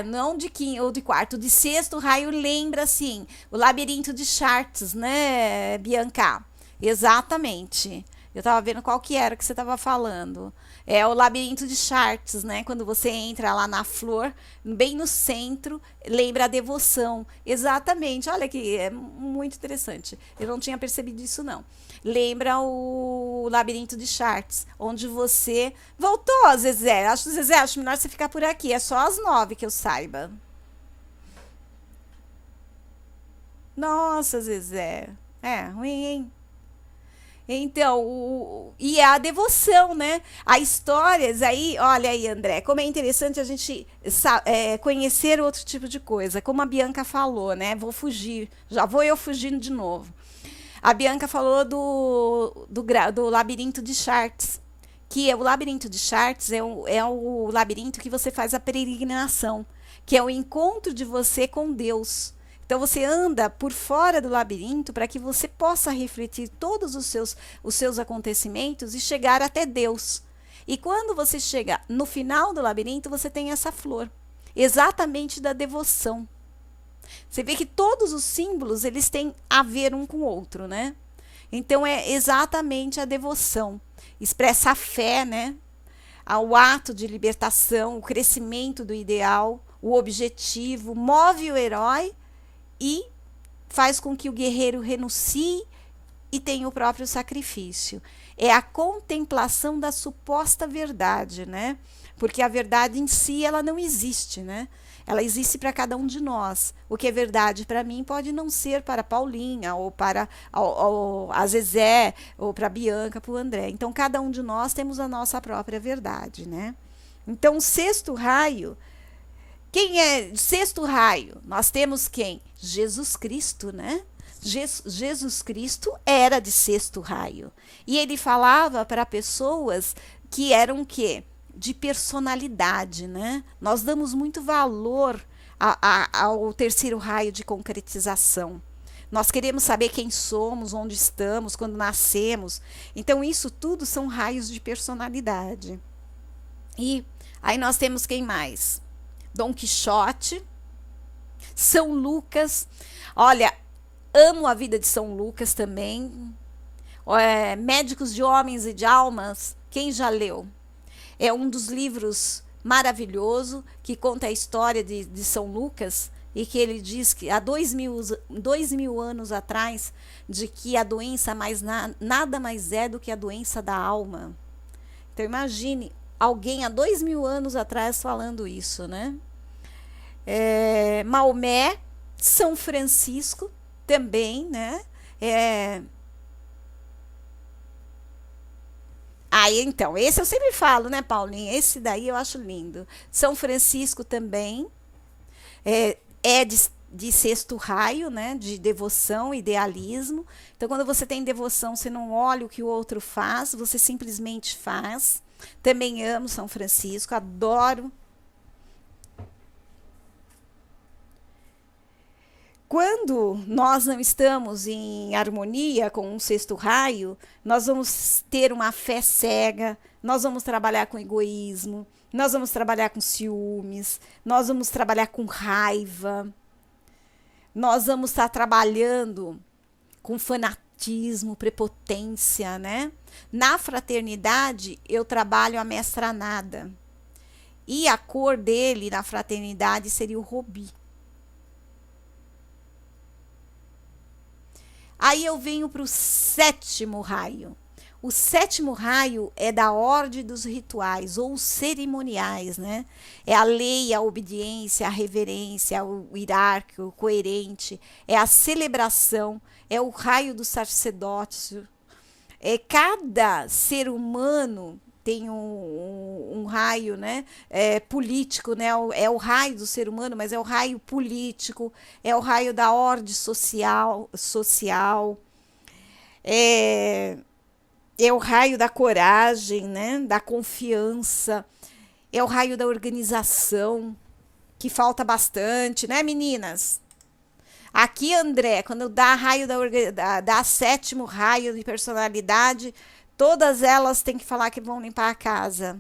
não de quinto ou de quarto, o de sexto raio lembra assim, o labirinto de Chartres, né, Bianca? Exatamente. Eu estava vendo qual que era que você estava falando. É o labirinto de Chartres, né? Quando você entra lá na flor, bem no centro, lembra a devoção. Exatamente. Olha que é muito interessante. Eu não tinha percebido isso, não. Lembra o labirinto de Chartres, onde você... Voltou, Zezé. Zezé, acho melhor você ficar por aqui. É só às 9 que eu saiba. Nossa, Zezé. É, ruim, hein? Então, e a devoção, né? Há histórias aí, olha aí, André, como é interessante a gente conhecer outro tipo de coisa. Como a Bianca falou, né? Vou fugir, já vou eu fugindo de novo. A Bianca falou do labirinto de Chartres, que é o labirinto de Chartres é o labirinto que você faz a peregrinação, que é o encontro de você com Deus. Então você anda por fora do labirinto para que você possa refletir todos os seus acontecimentos e chegar até Deus. E quando você chega no final do labirinto, você tem essa flor, exatamente da devoção. Você vê que todos os símbolos eles têm a ver um com o outro, né? Então é exatamente a devoção. Expressa a fé, né? Ao ato de libertação, o crescimento do ideal, o objetivo, move o herói e faz com que o guerreiro renuncie e tenha o próprio sacrifício. É a contemplação da suposta verdade, né? Porque a verdade em si ela não existe, né? Ela existe para cada um de nós. O que é verdade para mim pode não ser para a Paulinha, ou para a Zezé, ou para a Bianca, para o André. Então, cada um de nós temos a nossa própria verdade, né? Então, o sexto raio, quem é sexto raio? Nós temos quem? Jesus Cristo, né? Jesus Cristo era de sexto raio. E ele falava para pessoas que eram o quê? De personalidade, né? Nós damos muito valor ao terceiro raio de concretização. Nós queremos saber quem somos, onde estamos, quando nascemos. Então, isso tudo são raios de personalidade. E aí nós temos quem mais? Dom Quixote, São Lucas. Olha, amo a vida de São Lucas também. Médicos de Homens e de Almas, quem já leu? É um dos livros maravilhoso que conta a história de São Lucas e que ele diz que há 2000 anos atrás de que a doença nada mais é do que a doença da alma. Então imagine alguém há 2000 anos atrás falando isso, né? Maomé, São Francisco também, né? Aí, então, esse eu sempre falo, né, Paulinha? Esse daí eu acho lindo. São Francisco também é de sexto raio, né, de devoção, idealismo. Então, quando você tem devoção, você não olha o que o outro faz, você simplesmente faz. Também amo São Francisco, adoro. Quando nós não estamos em harmonia com um sexto raio, nós vamos ter uma fé cega, nós vamos trabalhar com egoísmo, nós vamos trabalhar com ciúmes, nós vamos trabalhar com raiva, nós vamos estar trabalhando com fanatismo, prepotência, né? Na fraternidade, eu trabalho a mestra nada. E a cor dele na fraternidade seria o rubi. Aí eu venho para o sétimo raio. O sétimo raio é da ordem dos rituais ou cerimoniais, né? É a lei, a obediência, a reverência, o hierárquico, o coerente, é a celebração, é o raio do sacerdócio. Cada ser humano tem um raio, né, político, né, é o raio do ser humano, mas é o raio político, é o raio da ordem social, é o raio da coragem, né, da confiança, é o raio da organização, que falta bastante, né, meninas? Aqui, André, quando dá raio dá sétimo raio de personalidade, todas elas têm que falar que vão limpar a casa.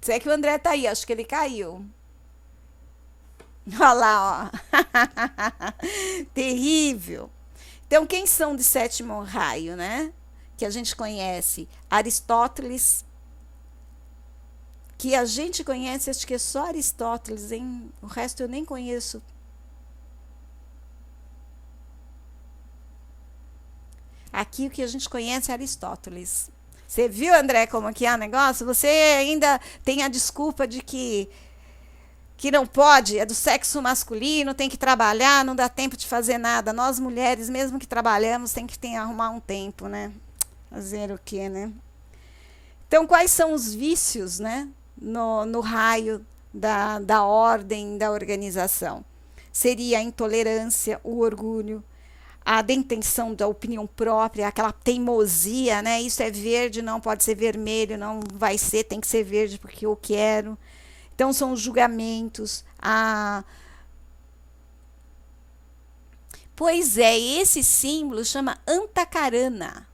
Se é que o André tá aí, acho que ele caiu. Olha lá, ó. Terrível. Então, quem são de sétimo raio, né? Que a gente conhece. Aristóteles. Que a gente conhece, acho que é só Aristóteles, hein? O resto eu nem conheço. Aqui o que a gente conhece é Aristóteles. Você viu, André, como que é o negócio? Você ainda tem a desculpa de que que não pode, é do sexo masculino, tem que trabalhar, não dá tempo de fazer nada. Nós mulheres, mesmo que trabalhamos, tem que arrumar um tempo, né? Fazer o quê, né? Então, quais são os vícios, né? No raio da ordem, da organização? Seria a intolerância, o orgulho, a detenção da opinião própria, aquela teimosia, né? Isso é verde, não pode ser vermelho, não vai ser, tem que ser verde porque eu quero. Então, são os julgamentos, Pois é, esse símbolo chama Antakarana.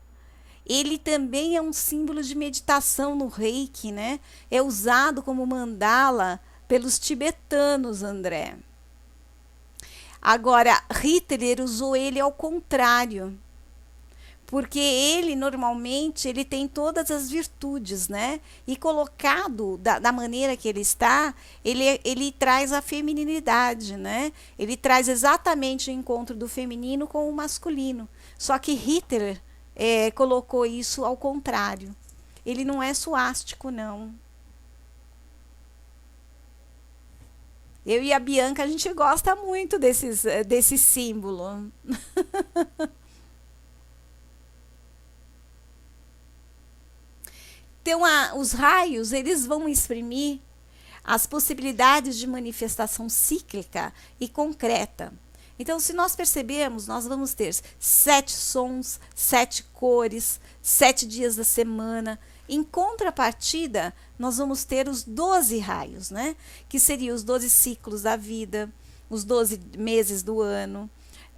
Ele também é um símbolo de meditação no Reiki, né? É usado como mandala pelos tibetanos, André. Agora, Hitler usou ele ao contrário, porque ele normalmente ele tem todas as virtudes, né? E colocado da maneira que ele está, ele traz a feminilidade, né? Ele traz exatamente o encontro do feminino com o masculino. Só que Hitler colocou isso ao contrário. Ele não é suástico, não. Eu e a Bianca, a gente gosta muito desse símbolo. Então, os raios, eles vão exprimir as possibilidades de manifestação cíclica e concreta. Então, se nós percebemos, nós vamos ter 7 sons, 7 cores, 7 dias da semana. Em contrapartida, nós vamos ter os 12 raios, né? Que seriam os 12 ciclos da vida, os 12 meses do ano,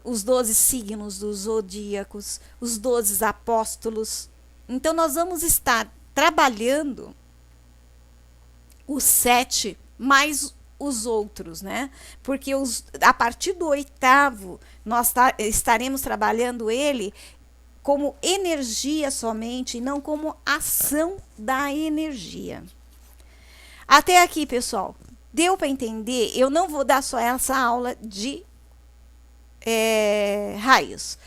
os 12 signos dos zodíacos, os 12 apóstolos. Então, nós vamos estar trabalhando os 7 mais os outros, né? Porque a partir do 8º, nós estaremos trabalhando ele como energia somente, e não como ação da energia. Até aqui, pessoal, deu para entender? Eu não vou dar só essa aula de raios.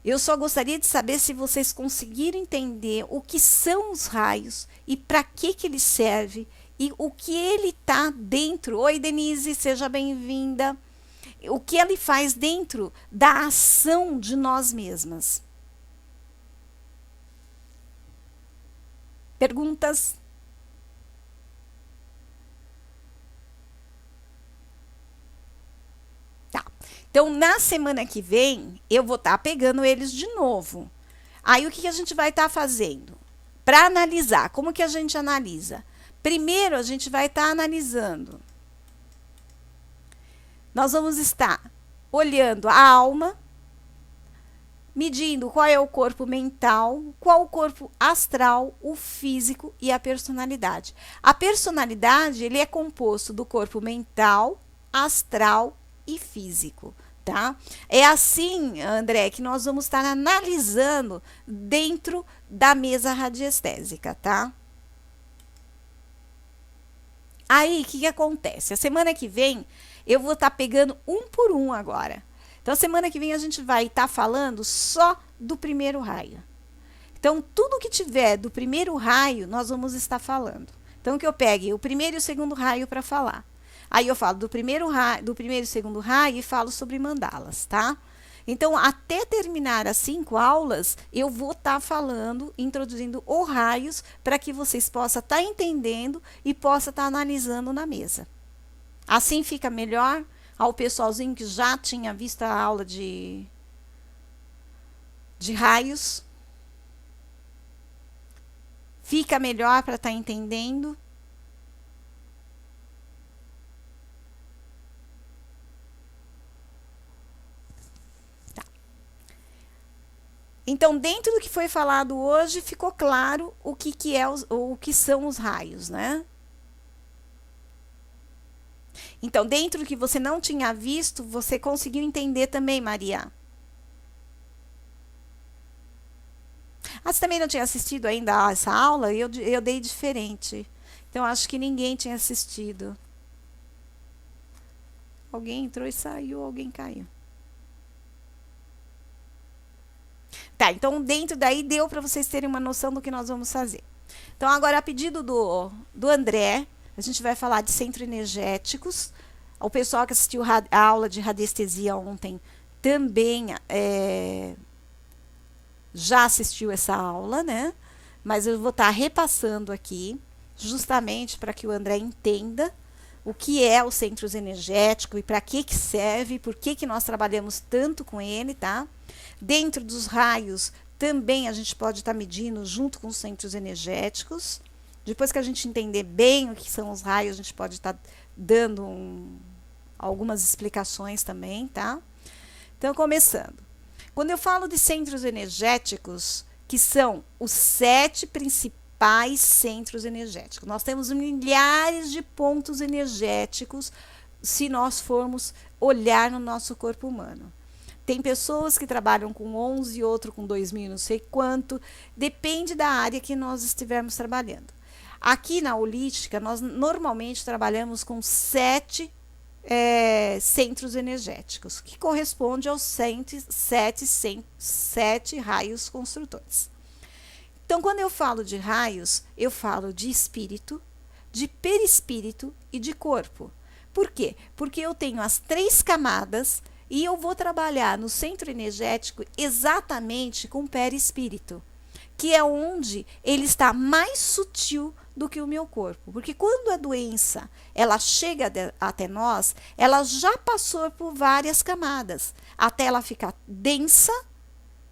Eu só gostaria de saber se vocês conseguiram entender o que são os raios e para que ele serve e o que ele está dentro. Oi, Denise, seja bem-vinda. O que ele faz dentro da ação de nós mesmas. Perguntas? Tá. Então, na semana que vem, eu vou estar pegando eles de novo. Aí, o que a gente vai estar fazendo? Para analisar, como que a gente analisa? Primeiro, a gente vai estar analisando. Nós vamos estar olhando a alma, medindo qual é o corpo mental, qual o corpo astral, o físico e a personalidade. A personalidade, ele é composto do corpo mental, astral e físico, tá? É assim, André, que nós vamos estar analisando dentro da mesa radiestésica, tá? Aí, o que acontece? A semana que vem, eu vou estar pegando um por um agora. Então, semana que vem, a gente vai estar falando só do primeiro raio. Então, tudo que tiver do primeiro raio, nós vamos estar falando. Então, que eu pegue o primeiro e o segundo raio para falar. Aí, eu falo do primeiro e segundo raio e falo sobre mandalas, tá? Então, até terminar as 5 aulas, eu vou estar falando, introduzindo os raios, para que vocês possam estar entendendo e possam estar analisando na mesa. Assim fica melhor ao pessoalzinho que já tinha visto a aula de raios. Fica melhor para estar entendendo. Então, dentro do que foi falado hoje, ficou claro o que são os raios, né? Então, dentro do que você não tinha visto, você conseguiu entender também, Maria? Você também não tinha assistido ainda essa aula? Eu dei diferente. Então, acho que ninguém tinha assistido. Alguém entrou e saiu, alguém caiu. Tá, então dentro daí deu para vocês terem uma noção do que nós vamos fazer. Então, agora, a pedido do André, A gente vai falar de centros energéticos. O pessoal que assistiu a aula de radiestesia ontem também já assistiu essa aula, né? Mas eu vou estar repassando aqui, justamente para que o André entenda o que é os centros energéticos e para que serve, por que nós trabalhamos tanto com ele, tá? Dentro dos raios, também a gente pode estar medindo junto com os centros energéticos. Depois que a gente entender bem o que são os raios, a gente pode estar dando algumas explicações também, tá? Então, começando. Quando eu falo de centros energéticos, que são os 7 principais centros energéticos, nós temos milhares de pontos energéticos se nós formos olhar no nosso corpo humano. Tem pessoas que trabalham com 11, outro com 2.000, não sei quanto, depende da área que nós estivermos trabalhando. Aqui na holística, nós normalmente trabalhamos com 7 centros energéticos, que corresponde aos 7 raios construtores. Então, quando eu falo de raios, eu falo de espírito, de perispírito e de corpo. Por quê? Porque eu tenho as 3 camadas e eu vou trabalhar no centro energético exatamente com o perispírito, que é onde ele está mais sutil do que o meu corpo. Porque quando a doença ela chega até nós, ela já passou por várias camadas, até ela ficar densa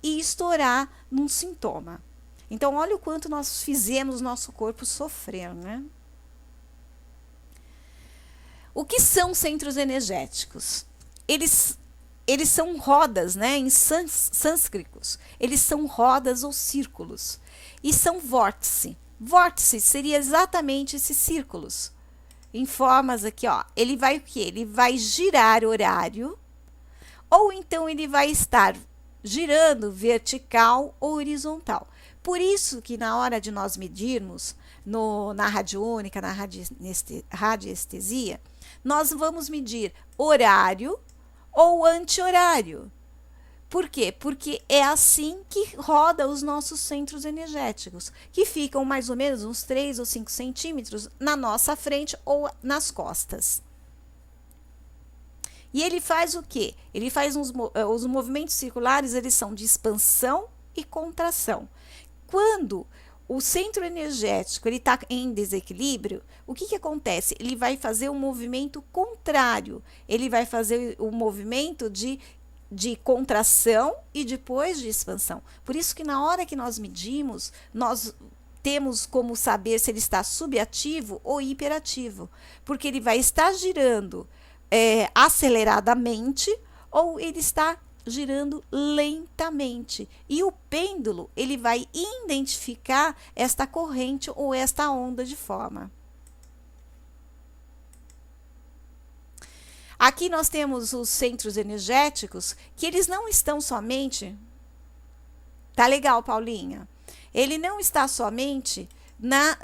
e estourar num sintoma. Então, olha o quanto nós fizemos nosso corpo sofrer, né? O que são centros energéticos? Eles são rodas, né, em sânscritos. Eles são rodas ou círculos. E são vórtice. Vórtice seria exatamente esses círculos. Em formas aqui, ó. Ele vai o quê? Ele vai girar horário, ou então ele vai estar girando vertical ou horizontal. Por isso que na hora de nós medirmos na radiônica, na radiestesia, nós vamos medir horário ou anti-horário. Por quê? Porque é assim que roda os nossos centros energéticos, que ficam mais ou menos uns 3 ou 5 centímetros na nossa frente ou nas costas. E ele faz o quê? Ele faz os movimentos circulares, eles são de expansão e contração. Quando o centro energético está em desequilíbrio, o que acontece? Ele vai fazer um movimento contrário. Ele vai fazer um movimento de contração e depois de expansão. Por isso que na hora que nós medimos, nós temos como saber se ele está subativo ou hiperativo. Porque ele vai estar girando aceleradamente ou ele está girando lentamente. E o pêndulo, ele vai identificar esta corrente ou esta onda de forma. Aqui nós temos os centros energéticos, que eles não estão somente... Tá legal, Paulinha? Ele não está somente na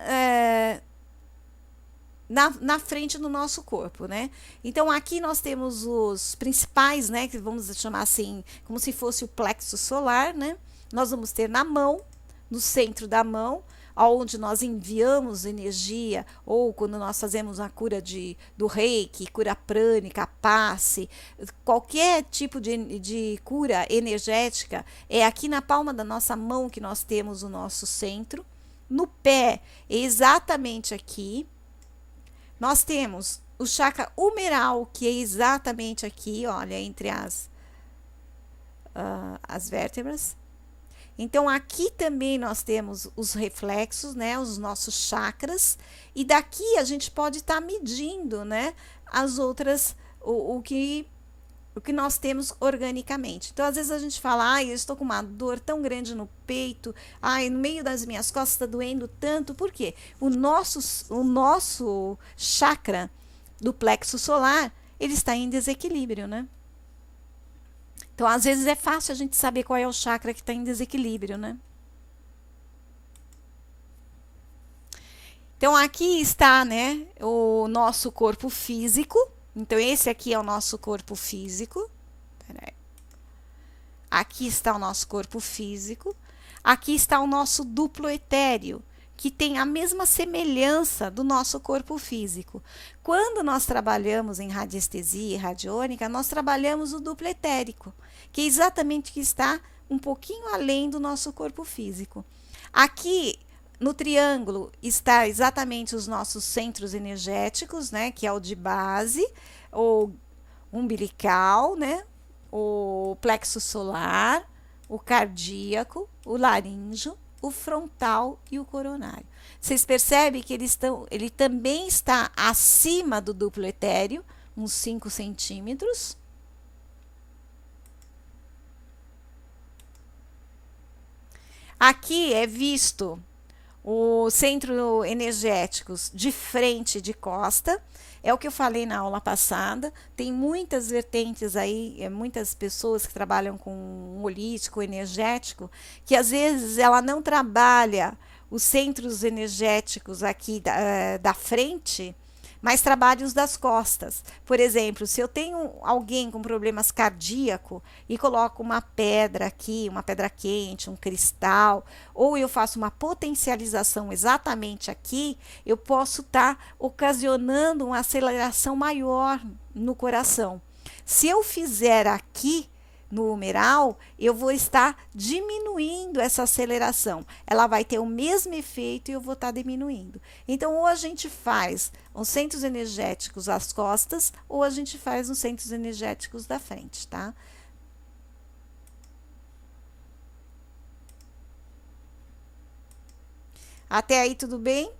frente do nosso corpo, né? Então, aqui nós temos os principais, né? Que vamos chamar assim, como se fosse o plexo solar, né? Nós vamos ter na mão, no centro da mão, onde nós enviamos energia, ou quando nós fazemos a cura do reiki, cura prânica, passe, qualquer tipo de cura energética, é aqui na palma da nossa mão que nós temos o nosso centro. No pé, exatamente aqui, nós temos o chakra humeral, que é exatamente aqui, olha, entre as vértebras. Então, aqui também nós temos os reflexos, né, os nossos chakras, e daqui a gente pode estar medindo, né, as outras, o que nós temos organicamente. Então, às vezes a gente fala, eu estou com uma dor tão grande no peito, no meio das minhas costas está doendo tanto. Por quê? O nosso chakra do plexo solar, ele está em desequilíbrio, né? Então, às vezes é fácil a gente saber qual é o chakra que está em desequilíbrio, né? Então, aqui está, né, o nosso corpo físico. Então, esse aqui é o nosso corpo físico. Peraí. Aqui está o nosso corpo físico. Aqui está o nosso duplo etéreo, que tem a mesma semelhança do nosso corpo físico. Quando nós trabalhamos em radiestesia e radiônica, nós trabalhamos o duplo etérico, que é exatamente o que está um pouquinho além do nosso corpo físico. Aqui no triângulo está exatamente os nossos centros energéticos, né, que é o de base, o umbilical, né, o plexo solar, o cardíaco, o laríngeo, o frontal e o coronário. Vocês percebem que ele também está acima do duplo etéreo, uns 5 centímetros. Aqui é visto o centro energéticos de frente, de costa. É o que eu falei na aula passada. Tem muitas vertentes aí, muitas pessoas que trabalham com holístico, energético, que às vezes ela não trabalha os centros energéticos aqui da frente, mas trabalha os das costas. Por exemplo, se eu tenho alguém com problemas cardíacos e coloco uma pedra aqui, uma pedra quente, um cristal, ou eu faço uma potencialização exatamente aqui, eu posso estar ocasionando uma aceleração maior no coração. Se eu fizer aqui no humeral, eu vou estar diminuindo essa aceleração. Ela vai ter o mesmo efeito e eu vou estar diminuindo. Então, ou a gente faz os centros energéticos às costas, ou a gente faz os centros energéticos da frente, tá? Até aí, tudo bem?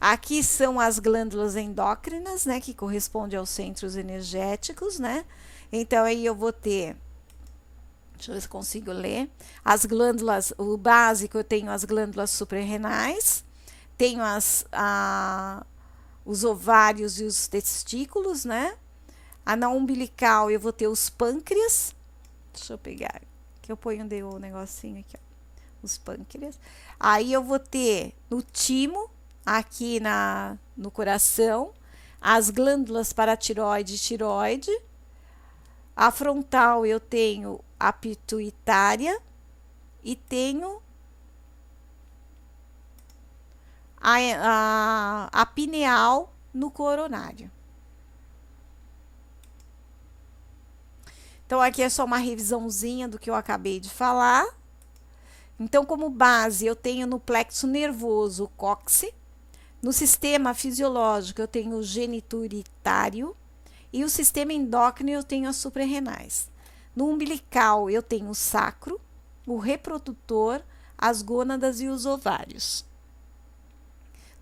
Aqui são as glândulas endócrinas, né, que correspondem aos centros energéticos, né? Então, aí eu vou ter, deixa eu ver se consigo ler, as glândulas, o básico, eu tenho as glândulas suprarrenais, tenho os ovários e os testículos, né? Na umbilical, eu vou ter os pâncreas, deixa eu pegar, que eu ponho o negocinho aqui, ó, os pâncreas. Aí, eu vou ter no timo, aqui no coração, as glândulas paratiroide e tiroide. A frontal eu tenho a pituitária e tenho a pineal no coronário. Então, aqui é só uma revisãozinha do que eu acabei de falar. Então, como base, eu tenho no plexo nervoso o cóccix. No sistema fisiológico, eu tenho o genituritário e o sistema endócrino eu tenho as suprarrenais. No umbilical, eu tenho o sacro, o reprodutor, as gônadas e os ovários.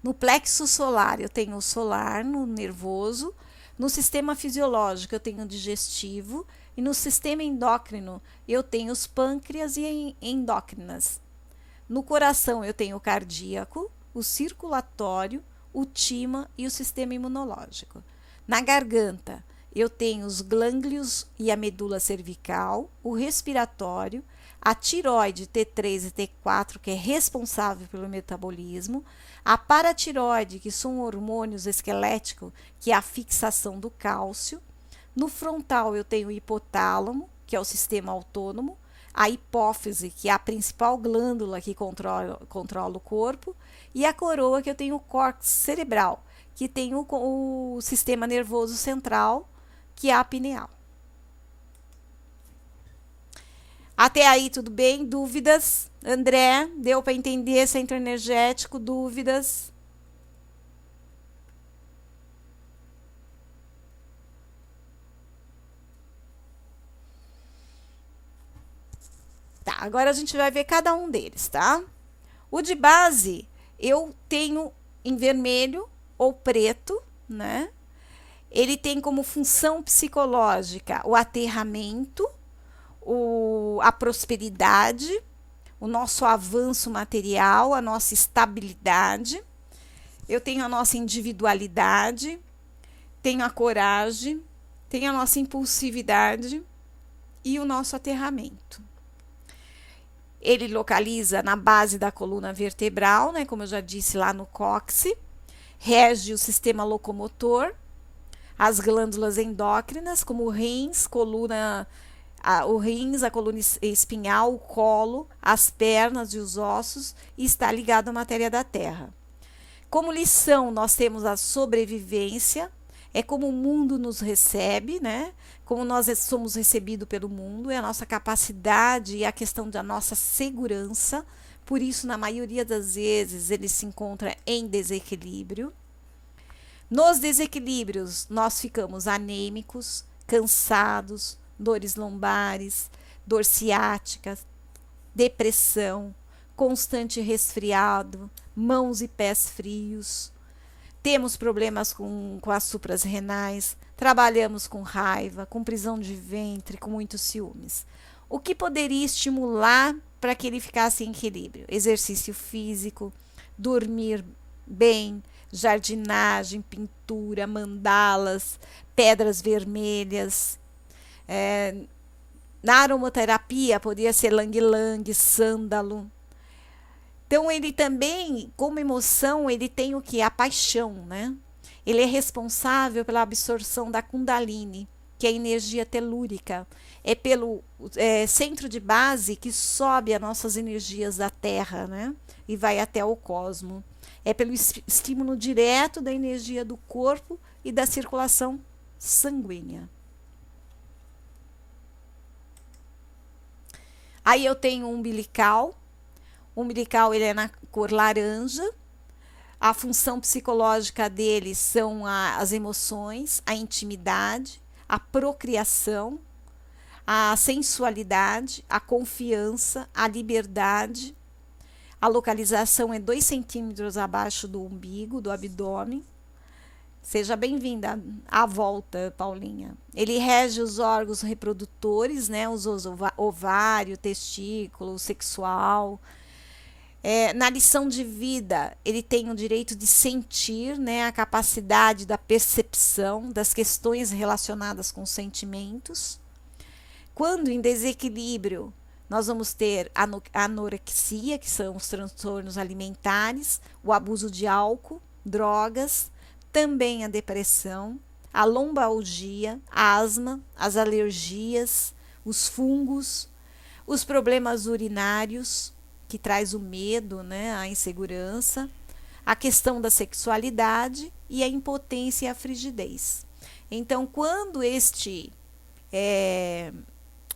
No plexo solar, eu tenho o solar, no nervoso. No sistema fisiológico, eu tenho o digestivo. E no sistema endócrino, eu tenho os pâncreas e endócrinas. No coração, eu tenho o cardíaco, o circulatório, o timo e o sistema imunológico. Na garganta, eu tenho os glânglios e a medula cervical, o respiratório, a tiroide T3 e T4, que é responsável pelo metabolismo, a paratiroide, que são hormônios esqueléticos, que é a fixação do cálcio. No frontal, eu tenho o hipotálamo, que é o sistema autônomo, a hipófise, que é a principal glândula que controla o corpo, e a coroa, que eu tenho o córtex cerebral, que tem o sistema nervoso central, que é a pineal. Até aí, tudo bem? Dúvidas? André, deu para entender centro energético? Dúvidas? Tá, agora a gente vai ver cada um deles, tá? O de base, eu tenho em vermelho ou preto, né? Ele tem como função psicológica o aterramento, a prosperidade, o nosso avanço material, a nossa estabilidade. Eu tenho a nossa individualidade, tenho a coragem, tenho a nossa impulsividade e o nosso aterramento. Ele localiza na base da coluna vertebral, né, como eu já disse lá no cóccix, rege o sistema locomotor, as glândulas endócrinas, como rins, coluna, o rins, a coluna espinhal, o colo, as pernas e os ossos, e está ligado à matéria da terra. Como lição, nós temos a sobrevivência, é como o mundo nos recebe, né? Como nós somos recebidos pelo mundo, é a nossa capacidade e a questão da nossa segurança. Por isso, na maioria das vezes, ele se encontra em desequilíbrio. Nos desequilíbrios, nós ficamos anêmicos, cansados, dores lombares, dor ciática, depressão, constante resfriado, mãos e pés frios. Temos problemas com as supras renais, trabalhamos com raiva, com prisão de ventre, com muitos ciúmes. O que poderia estimular para que ele ficasse em equilíbrio? Exercício físico, dormir bem, jardinagem, pintura, mandalas, pedras vermelhas. Na aromaterapia, poderia ser lang-lang, sândalo. Então, ele também, como emoção, ele tem o que? A paixão, né? Ele é responsável pela absorção da Kundalini, que é a energia telúrica. É pelo centro de base que sobe as nossas energias da Terra, né? E vai até o cosmo. É pelo estímulo direto da energia do corpo e da circulação sanguínea. Aí eu tenho o umbilical. O umbilical ele é na cor laranja. A função psicológica dele são as emoções, a intimidade, a procriação, a sensualidade, a confiança, a liberdade. A localização é 2 centímetros abaixo do umbigo, do abdômen. Seja bem-vinda à volta, Paulinha. Ele rege os órgãos reprodutores, né? Os ovário, testículo, sexual. Na lição de vida, ele tem o direito de sentir, né? A capacidade da percepção das questões relacionadas com sentimentos. Quando em desequilíbrio, nós vamos ter a anorexia, que são os transtornos alimentares, o abuso de álcool, drogas, também a depressão, a lombalgia, a asma, as alergias, os fungos, os problemas urinários, que traz o medo, né, a insegurança, a questão da sexualidade e a impotência e a frigidez. Então, quando este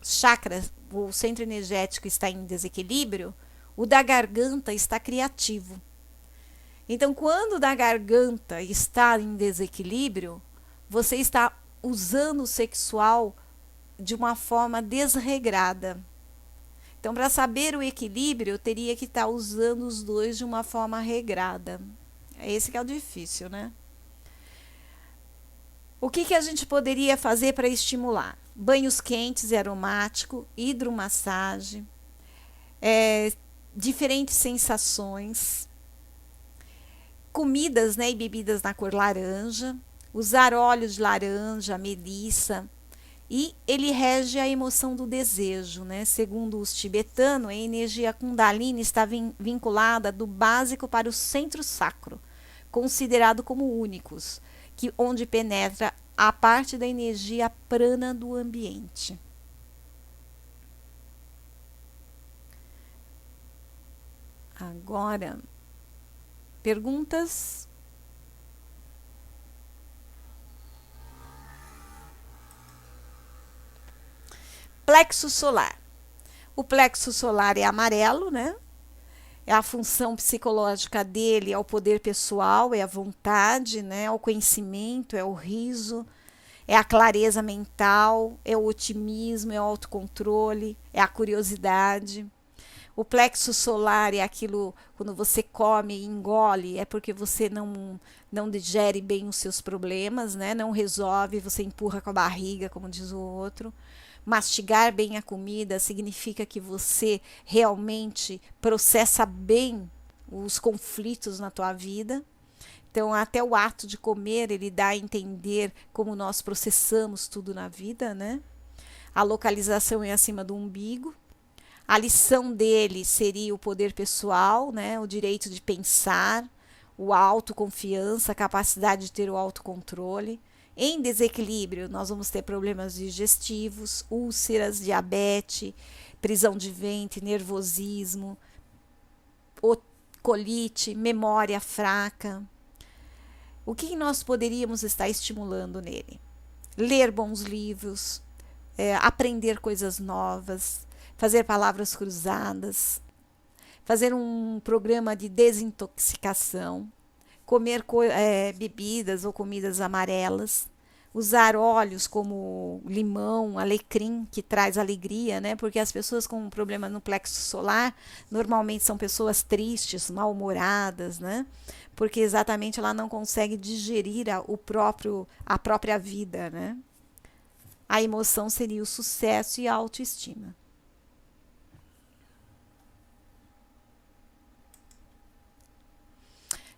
chakra, o centro energético, está em desequilíbrio, o da garganta está criativo. Então, quando o da garganta está em desequilíbrio, você está usando o sexual de uma forma desregrada. Então, para saber o equilíbrio, eu teria que estar usando os dois de uma forma regrada. É esse que é o difícil, né? O que a gente poderia fazer para estimular? Banhos quentes e aromáticos, hidromassagem, diferentes sensações, comidas, né, e bebidas na cor laranja, usar óleos de laranja, melissa. E ele rege a emoção do desejo, né? Segundo os tibetanos, a energia Kundalini está vinculada do básico para o centro sacro, considerado como únicos, onde penetra a parte da energia prana do ambiente. Agora, perguntas? Plexo solar. O plexo solar é amarelo, né? É a função psicológica dele, é o poder pessoal, é a vontade, né? É o conhecimento, é o riso, é a clareza mental, é o otimismo, é o autocontrole, é a curiosidade. O plexo solar é aquilo, quando você come e engole, é porque você não digere bem os seus problemas, né? Não resolve, você empurra com a barriga, como diz o outro. Mastigar bem a comida significa que você realmente processa bem os conflitos na tua vida. Então, até o ato de comer, ele dá a entender como nós processamos tudo na vida, né? A localização é acima do umbigo. A lição dele seria o poder pessoal, né? O direito de pensar, a autoconfiança, a capacidade de ter o autocontrole. Em desequilíbrio, nós vamos ter problemas digestivos, úlceras, diabetes, prisão de ventre, nervosismo, colite, memória fraca. O que nós poderíamos estar estimulando nele? Ler bons livros, aprender coisas novas, fazer palavras cruzadas, fazer um programa de desintoxicação, comer bebidas ou comidas amarelas, usar óleos como limão, alecrim, que traz alegria, né? Porque as pessoas com um problema no plexo solar normalmente são pessoas tristes, mal-humoradas, né? Porque exatamente ela não consegue digerir a própria vida, né? A emoção seria o sucesso e a autoestima.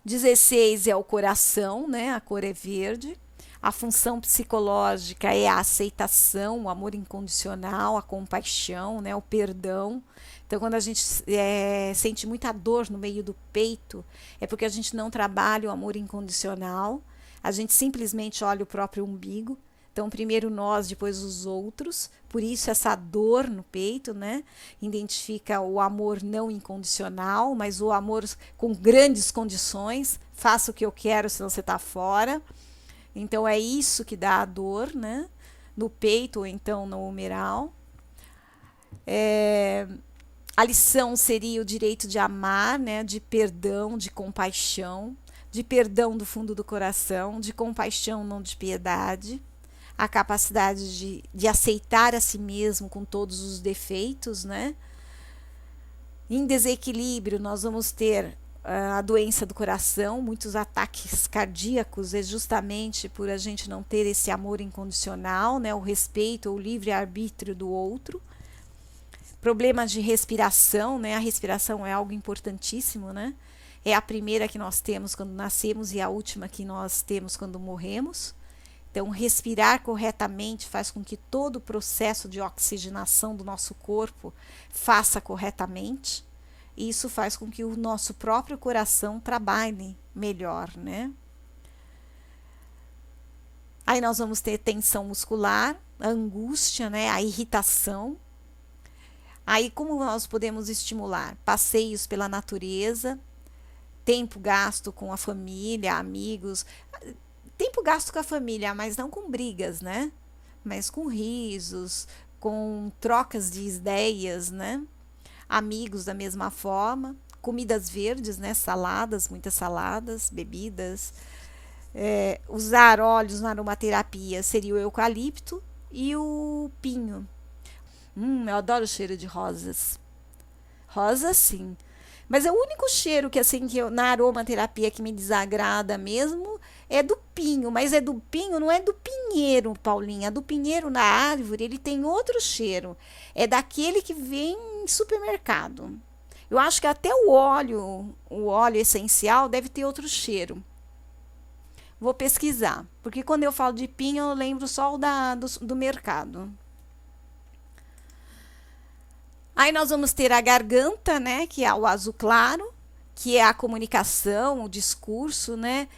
Dezesseis é o coração, né? A cor é verde. A função psicológica é a aceitação, o amor incondicional, a compaixão, né? O perdão. Então, quando a gente sente muita dor no meio do peito, é porque a gente não trabalha o amor incondicional. A gente simplesmente olha o próprio umbigo. Então, primeiro nós, depois os outros. Por isso, essa dor no peito, né? Identifica o amor não incondicional, mas o amor com grandes condições. Faça o que eu quero, senão você está fora. Então, é isso que dá a dor, né? No peito ou então no humeral. A lição seria o direito de amar, né? De perdão, de compaixão. De perdão do fundo do coração, de compaixão, não de piedade. A capacidade de aceitar a si mesmo com todos os defeitos, né? Em desequilíbrio, nós vamos ter a doença do coração, muitos ataques cardíacos, é justamente por a gente não ter esse amor incondicional, né? O respeito, o livre-arbítrio do outro. Problemas de respiração, né? A respiração é algo importantíssimo, né? É a primeira que nós temos quando nascemos e a última que nós temos quando morremos. Então, respirar corretamente faz com que todo o processo de oxigenação do nosso corpo faça corretamente. E isso faz com que o nosso próprio coração trabalhe melhor, né? Aí nós vamos ter tensão muscular, a angústia, né? A irritação. Aí, como nós podemos estimular? Passeios pela natureza, tempo gasto com a família, amigos. Tempo gasto com a família, mas não com brigas, né? Mas com risos, com trocas de ideias, né? Amigos da mesma forma. Comidas verdes, né? Saladas, muitas saladas, bebidas. Usar óleos na aromaterapia seria o eucalipto e o pinho. Eu adoro o cheiro de rosas. Rosa, sim. Mas é o único cheiro que, assim, que na aromaterapia que me desagrada mesmo é do pinho. Mas é do pinho, não é do pinheiro, Paulinha. Do pinheiro na árvore, ele tem outro cheiro. É daquele que vem em supermercado. Eu acho que até o óleo essencial deve ter outro cheiro. Vou pesquisar, porque quando eu falo de pinho, eu lembro só do mercado. Aí nós vamos ter a garganta, né, que é o azul claro, que é a comunicação, o discurso, né?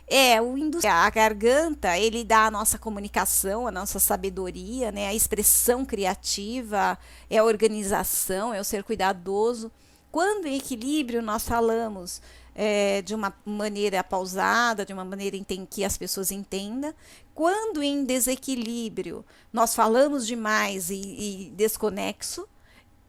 A garganta, ele dá a nossa comunicação, a nossa sabedoria, né, a expressão criativa, é a organização, é o ser cuidadoso. Quando em equilíbrio nós falamos de uma maneira pausada, de uma maneira que as pessoas entendam. Quando em desequilíbrio nós falamos demais e desconexo.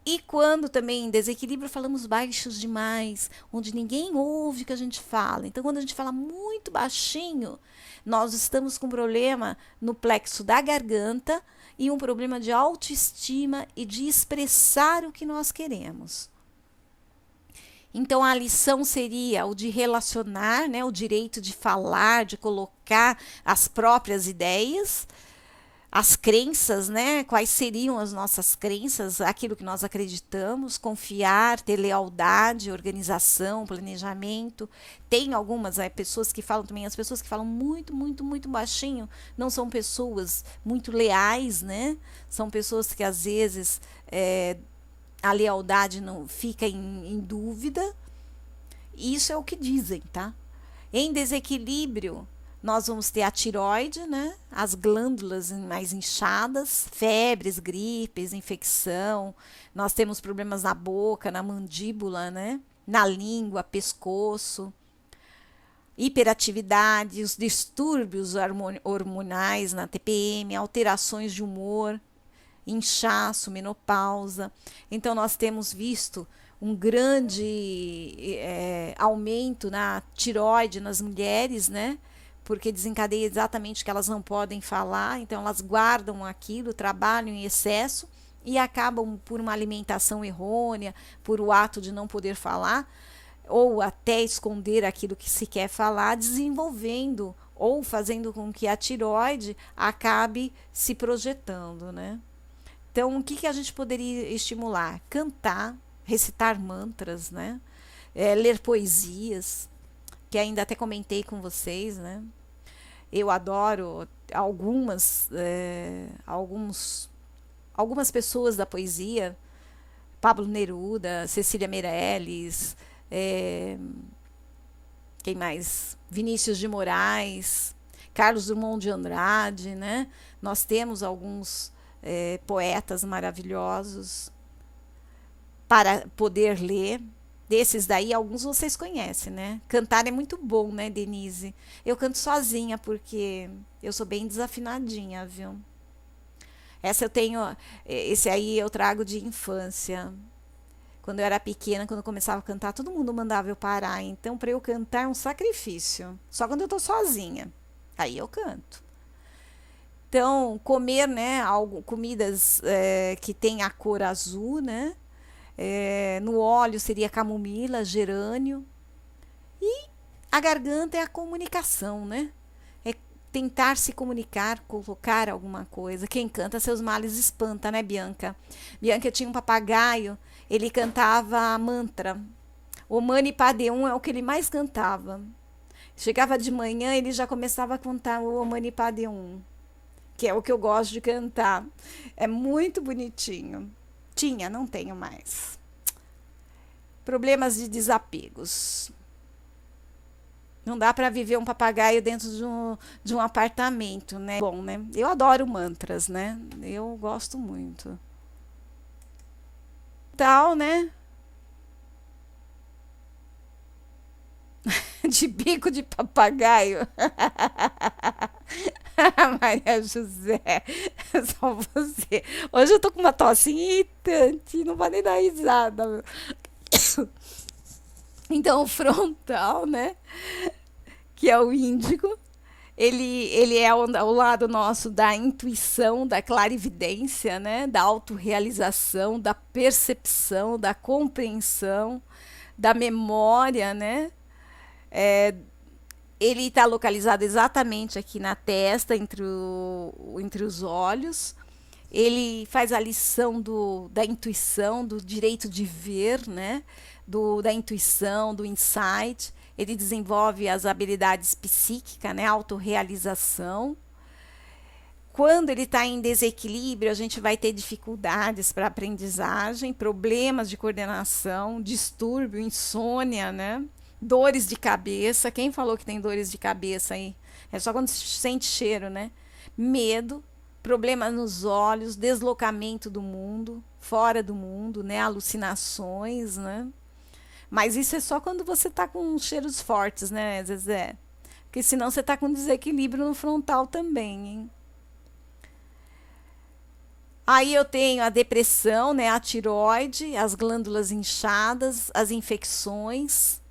E quando também em desequilíbrio falamos baixos demais, onde ninguém ouve o que a gente fala. Então, quando a gente fala muito baixinho, nós estamos com um problema no plexo da garganta e um problema de autoestima e de expressar o que nós queremos. Então, a lição seria o de relacionar, né, o direito de falar, de colocar as próprias ideias, as crenças, né? Quais seriam as nossas crenças, aquilo que nós acreditamos, confiar, ter lealdade, organização, planejamento. Tem algumas pessoas que falam também, as pessoas que falam muito, muito, muito baixinho, não são pessoas muito leais, né? São pessoas que às vezes a lealdade não fica em dúvida. Isso é o que dizem, tá? Em desequilíbrio, Nós vamos ter a tireoide, né? As glândulas mais inchadas, febres, gripes, infecção. Nós temos problemas na boca, na mandíbula, né? Na língua, pescoço, hiperatividade, os distúrbios hormonais na TPM, alterações de humor, inchaço, menopausa. Então, nós temos visto um grande aumento na tireoide nas mulheres, né? Porque desencadeia exatamente que elas não podem falar, então elas guardam aquilo, trabalham em excesso e acabam por uma alimentação errônea, por o ato de não poder falar, ou até esconder aquilo que se quer falar, desenvolvendo ou fazendo com que a tireoide acabe se projetando, né? Então, o que a gente poderia estimular? Cantar, recitar mantras, né? Ler poesias, que ainda até comentei com vocês, né? Eu adoro algumas pessoas da poesia, Pablo Neruda, Cecília Meirelles, quem mais? Vinícius de Moraes, Carlos Drummond de Andrade, né? Nós temos alguns poetas maravilhosos para poder ler. Desses daí, alguns vocês conhecem, né? Cantar é muito bom, né, Denise? Eu canto sozinha porque eu sou bem desafinadinha, viu? Esse aí eu trago de infância. Quando eu era pequena, quando eu começava a cantar, todo mundo mandava eu parar. Então, para eu cantar é um sacrifício. Só quando eu tô sozinha. Aí eu canto. Então, comer, né, comidas que tem a cor azul, né? No óleo seria camomila, gerânio. E a garganta é a comunicação, né? É tentar se comunicar, colocar alguma coisa. Quem canta seus males espanta, né, Bianca? Bianca tinha um papagaio, ele cantava mantra. O Mani Padme Hum é o que ele mais cantava. Chegava de manhã, ele já começava a cantar o Mani Padme Hum, que é o que eu gosto de cantar. É muito bonitinho. Tinha, não tenho mais. Problemas de desapegos. Não dá para viver um papagaio dentro de um apartamento, né? Bom, né? Eu adoro mantras, né? Eu gosto muito. Tal, né? De bico de papagaio. Maria José, só você. Hoje eu tô com uma tosse irritante, não vai nem dar risada. Meu. Então, o frontal, né? Que é o índigo, ele é o lado nosso da intuição, da clarividência, né? Da autorrealização, da percepção, da compreensão, da memória, né? Ele está localizado exatamente aqui na testa, entre os olhos. Ele faz a lição da intuição, do direito de ver, né? Da intuição, do insight. Ele desenvolve as habilidades psíquicas, né? Autorrealização. Quando ele está em desequilíbrio, a gente vai ter dificuldades para aprendizagem, problemas de coordenação, distúrbio, insônia, né? Dores de cabeça. Quem falou que tem dores de cabeça aí? É só quando se sente cheiro, né? Medo, problemas nos olhos, deslocamento do mundo, fora do mundo, né? Alucinações, né? Mas isso é só quando você está com cheiros fortes, né, Zezé? Porque senão você está com desequilíbrio no frontal também, hein? Aí eu tenho a depressão, né? A tireoide, as glândulas inchadas, as infecções.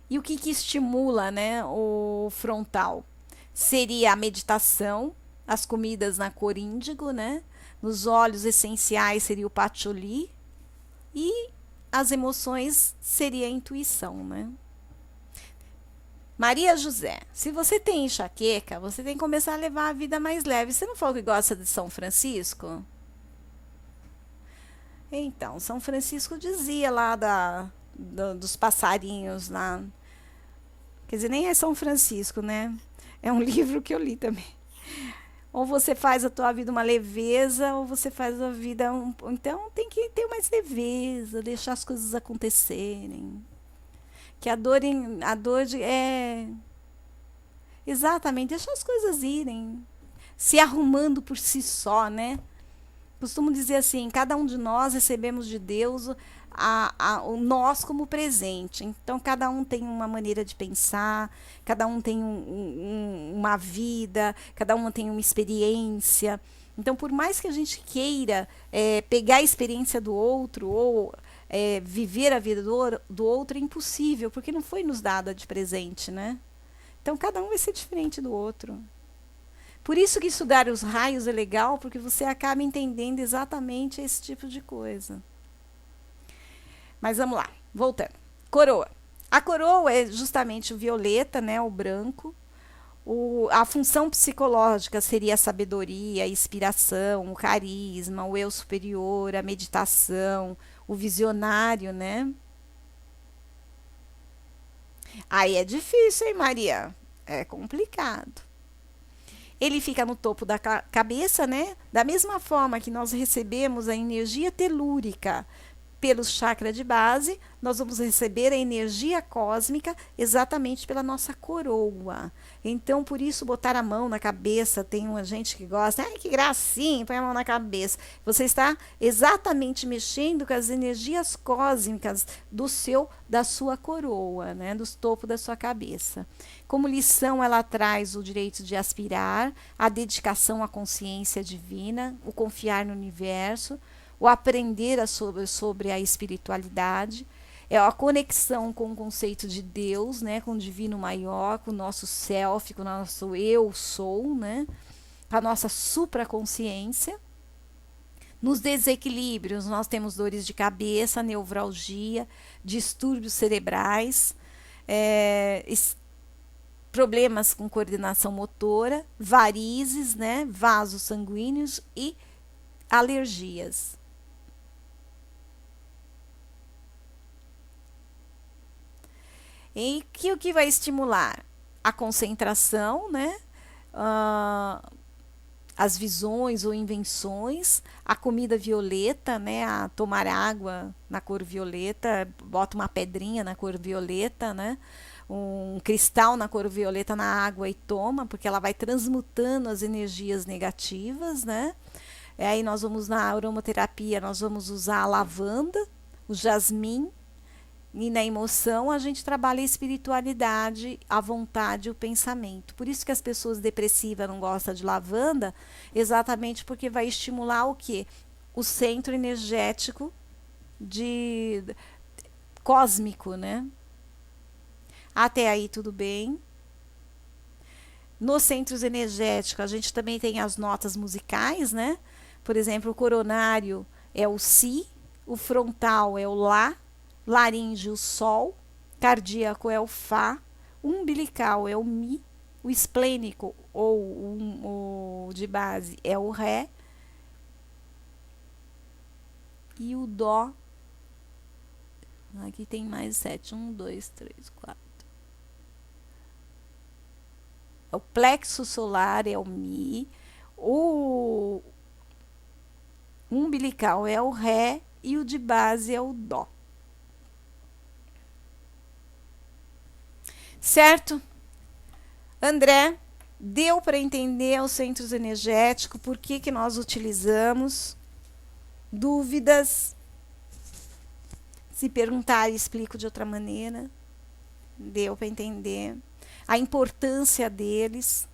E o que estimula, né, o frontal? Seria a meditação, as comidas na cor índigo, né? Nos óleos essenciais seria o patchouli e as emoções seria a intuição, né? Maria José, se você tem enxaqueca, você tem que começar a levar a vida mais leve. Você não falou que gosta de São Francisco? Então, São Francisco dizia lá dos passarinhos lá. Quer dizer, nem é São Francisco, né? É um livro que eu li também. Ou você faz a tua vida uma leveza, ou você faz a vida Então tem que ter mais leveza, deixar as coisas acontecerem. Que a dor Exatamente, deixa as coisas irem, se arrumando por si só, né? Costumo dizer assim, cada um de nós recebemos de Deus o nós como presente. Então, cada um tem uma maneira de pensar, cada um tem uma vida, cada um tem uma experiência. Então, por mais que a gente queira pegar a experiência do outro ou viver a vida do outro, é impossível, porque não foi nos dada de presente, né? Então, cada um vai ser diferente do outro. Por isso que estudar os raios é legal, porque você acaba entendendo exatamente esse tipo de coisa. Mas vamos lá, voltando. Coroa. A coroa é justamente o violeta, né, o branco. A função psicológica seria a sabedoria, a inspiração, o carisma, o eu superior, a meditação, o visionário, né? Aí é difícil, hein, Maria? É complicado. Ele fica no topo da cabeça, né? Da mesma forma que nós recebemos a energia telúrica pelo chakra de base, nós vamos receber a energia cósmica exatamente pela nossa coroa. Então, por isso, botar a mão na cabeça, tem uma gente que gosta, ai, que gracinha, põe a mão na cabeça. Você está exatamente mexendo com as energias cósmicas da sua coroa, né, do topo da sua cabeça. Como lição, ela traz o direito de aspirar, a dedicação à consciência divina, o confiar no universo, o aprender sobre a espiritualidade, é a conexão com o conceito de Deus, né, com o divino maior, com o nosso self, com o nosso eu sou, né, com a nossa supraconsciência. Nos desequilíbrios, nós temos dores de cabeça, neuralgia, distúrbios cerebrais, problemas com coordenação motora, varizes, né, vasos sanguíneos e alergias. E o que vai estimular? A concentração, né? As visões ou invenções, a comida violeta, né? A tomar água na cor violeta, bota uma pedrinha na cor violeta, né? Um cristal na cor violeta na água e toma, porque ela vai transmutando as energias negativas, né? E aí nós vamos na aromaterapia, nós vamos usar a lavanda, o jasmim, e na emoção a gente trabalha a espiritualidade, a vontade, o pensamento. Por isso que as pessoas depressivas não gostam de lavanda, exatamente porque vai estimular o quê? O centro energético cósmico, né? Até aí tudo bem. Nos centros energéticos a gente também tem as notas musicais, né? Por exemplo, o coronário é o si, o frontal é o lá, laríngeo, o sol, cardíaco é o fá, o umbilical é o mi, o esplênico ou o de base é o ré e o dó. Aqui tem mais 7, 1, 2, 3, 4. O plexo solar é o mi, o umbilical é o ré e o de base é o dó. Certo? André, deu para entender os centros energéticos, por que nós utilizamos? Dúvidas? Se perguntar, explico de outra maneira. Deu para entender a importância deles.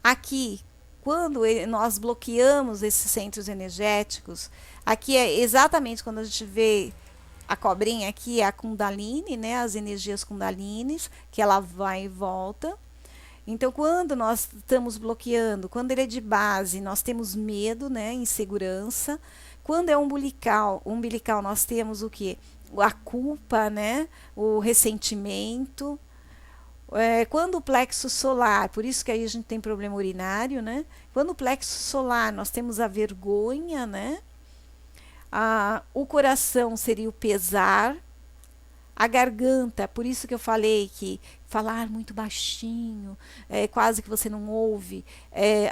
Aqui, quando nós bloqueamos esses centros energéticos, aqui é exatamente quando a gente vê a cobrinha aqui, é a Kundalini, né, as energias Kundalinis, que ela vai e volta. Então, quando nós estamos bloqueando, quando ele é de base, nós temos medo, né, insegurança. Quando é umbilical, nós temos o quê? A culpa, né, o ressentimento. Quando o plexo solar, por isso que aí a gente tem problema urinário, né? Quando o plexo solar, nós temos a vergonha, né? O coração seria o pesar, a garganta, por isso que eu falei que falar muito baixinho, quase que você não ouve,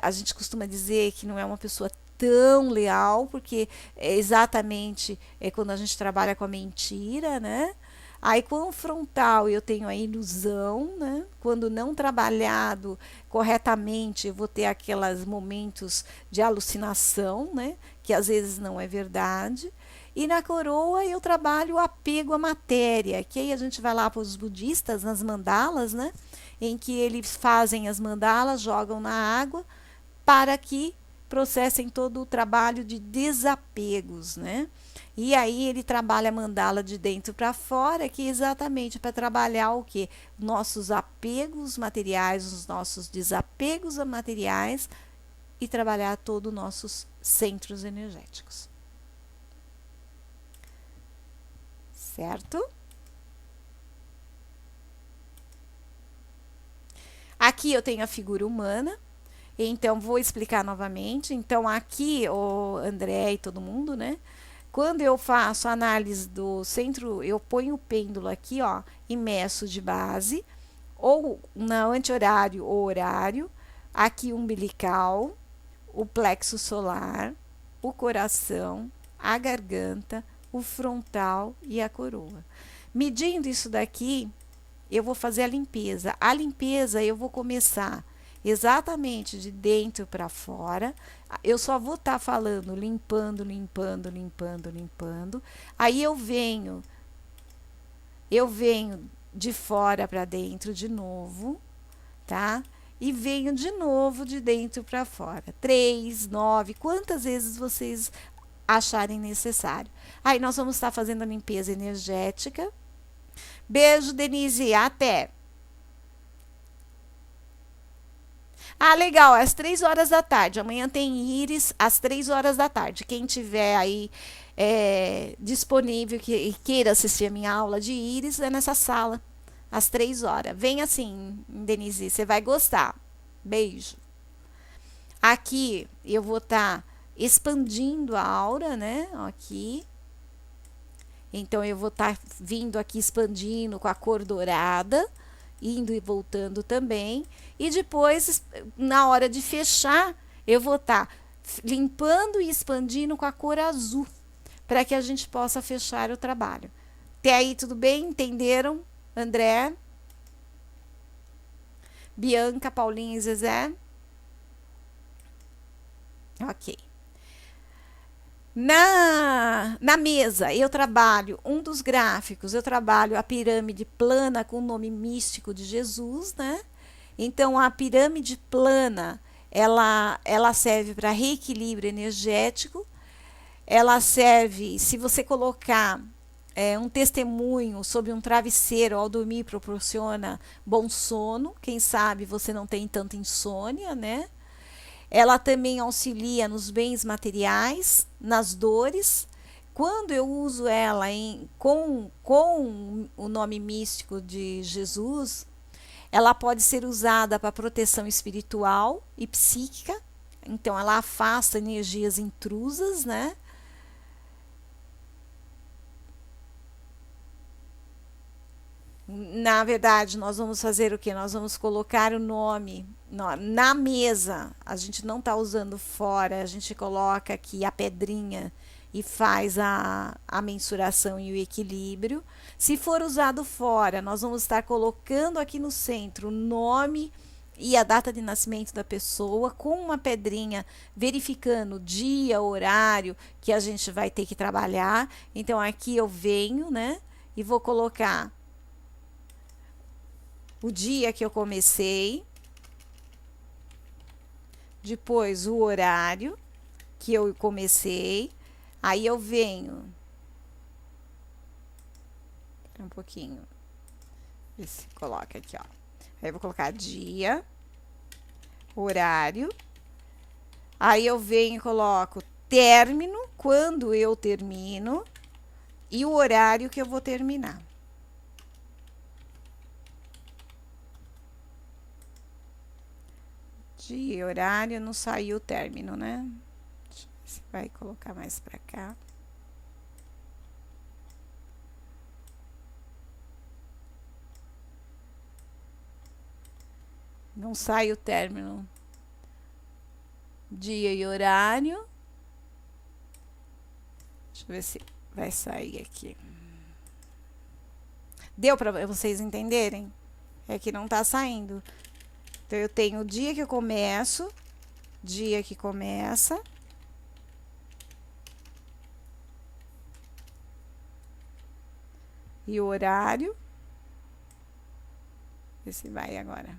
a gente costuma dizer que não é uma pessoa tão leal, porque é exatamente quando a gente trabalha com a mentira, né? Aí, com o frontal, eu tenho a ilusão, né? Quando não trabalhado corretamente, eu vou ter aqueles momentos de alucinação, né? Que às vezes não é verdade. E na coroa, eu trabalho o apego à matéria, que aí a gente vai lá para os budistas, nas mandalas, né? Em que eles fazem as mandalas, jogam na água, para que processem todo o trabalho de desapegos, né? E aí ele trabalha a mandala de dentro para fora, que é exatamente para trabalhar o que? Nossos apegos materiais, os nossos desapegos a materiais e trabalhar todos os nossos centros energéticos. Certo? Aqui eu tenho a figura humana, então vou explicar novamente. Então aqui, o André e todo mundo, né? Quando eu faço a análise do centro, eu ponho o pêndulo aqui, ó, e meço de base, ou no anti-horário ou horário, aqui o umbilical, o plexo solar, o coração, a garganta, o frontal e a coroa. Medindo isso daqui, eu vou fazer a limpeza. A limpeza eu vou começar exatamente de dentro para fora. Eu só vou estar falando limpando, limpando, limpando, limpando. Aí eu venho de fora para dentro de novo, tá? E venho de novo de dentro para fora. 3, 9, quantas vezes vocês acharem necessário. Aí nós vamos estar fazendo a limpeza energética. Beijo, Denise. Até. Ah, legal, às 3 horas da tarde. Amanhã tem Íris às 3 horas da tarde. Quem tiver aí disponível que queira assistir a minha aula de Íris, é nessa sala, às 3 horas. Vem assim, Denise, você vai gostar. Beijo. Aqui eu vou estar expandindo a aura, né? Aqui. Então, eu vou estar vindo aqui expandindo com a cor dourada, indo e voltando também. E depois, na hora de fechar, eu vou estar limpando e expandindo com a cor azul, para que a gente possa fechar o trabalho. Até aí, tudo bem? Entenderam? André, Bianca, Paulinha e Zezé? Ok. Na mesa, eu trabalho um dos gráficos, eu trabalho a pirâmide plana com o nome místico de Jesus, né? Então, a pirâmide plana, ela serve para reequilíbrio energético, ela serve, se você colocar um testemunho sobre um travesseiro ao dormir, proporciona bom sono, quem sabe você não tem tanta insônia, né? Ela também auxilia nos bens materiais, nas dores. Quando eu uso ela com o nome místico de Jesus, ela pode ser usada para proteção espiritual e psíquica. Então, ela afasta energias intrusas, né? Na verdade, nós vamos fazer o quê? Nós vamos colocar o nome na mesa. A gente não está usando fora, a gente coloca aqui a pedrinha e faz a mensuração e o equilíbrio. Se for usado fora, nós vamos estar colocando aqui no centro o nome e a data de nascimento da pessoa com uma pedrinha, verificando o dia, horário que a gente vai ter que trabalhar. Então, aqui eu venho, né? E vou colocar o dia que eu comecei, depois o horário que eu comecei, aí eu venho um pouquinho, vê se coloca aqui, ó. Aí eu vou colocar dia, horário, aí eu venho e coloco término, quando eu termino, e o horário que eu vou terminar. De horário, não saiu o término, né? Deixa eu ver se vai colocar mais pra cá. Não sai o término. Dia e horário. Deixa eu ver se vai sair aqui. Deu para vocês entenderem? É que não tá saindo. Então, eu tenho o dia que eu começo, dia que começa. E o horário. Vê se vai agora.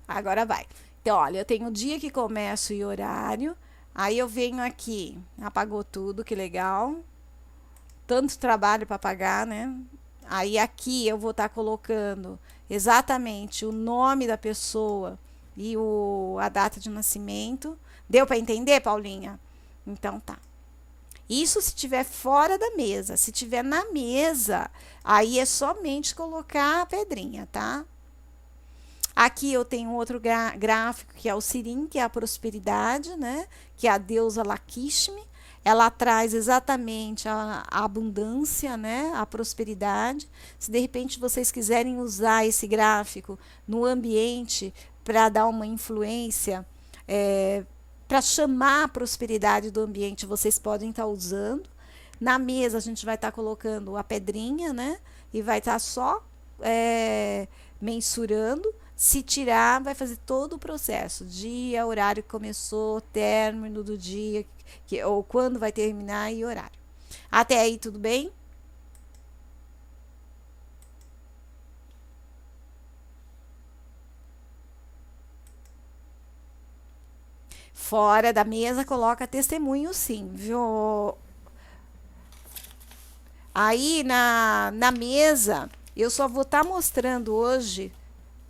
Agora vai. Então, olha, eu tenho o dia que começo e horário. Aí eu venho aqui, apagou tudo, que legal. Tanto trabalho para pagar, né? Aí aqui eu vou estar colocando exatamente o nome da pessoa e a data de nascimento. Deu para entender, Paulinha? Então tá. Isso se tiver fora da mesa. Se tiver na mesa, aí é somente colocar a pedrinha, tá? Aqui eu tenho outro gráfico, que é o Sirim, que é a prosperidade, né? Que é a deusa Lakshmi. Ela traz exatamente a abundância, né? A prosperidade. Se de repente vocês quiserem usar esse gráfico no ambiente para dar uma influência, para chamar a prosperidade do ambiente, vocês podem estar usando. Na mesa a gente vai estar colocando a pedrinha, né? E vai estar só mensurando. Se tirar, vai fazer todo o processo, dia, horário que começou, término do dia, ou quando vai terminar e horário. Até aí, tudo bem? Fora da mesa, coloca testemunho sim, viu? Aí, na mesa, eu só vou estar mostrando hoje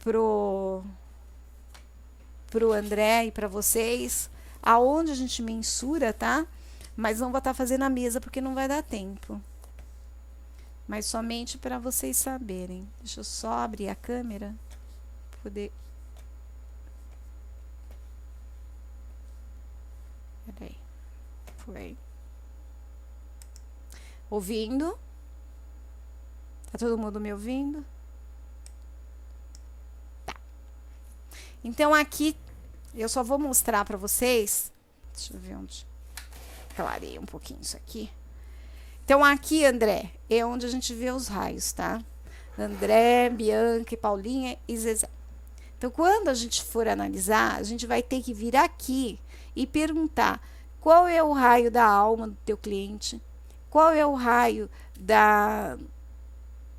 pro André e para vocês aonde a gente mensura, tá? Mas não vou estar fazendo a mesa porque não vai dar tempo. Mas somente para vocês saberem. Deixa eu só abrir a câmera pra poder. Peraí. Foi. Ouvindo? Tá todo mundo me ouvindo? Então, aqui, eu só vou mostrar para vocês. Deixa eu ver onde. Clarei um pouquinho isso aqui. Então, aqui, André, é onde a gente vê os raios, tá? André, Bianca, Paulinha e Zezé. Então, quando a gente for analisar, a gente vai ter que vir aqui e perguntar qual é o raio da alma do teu cliente, qual é o raio da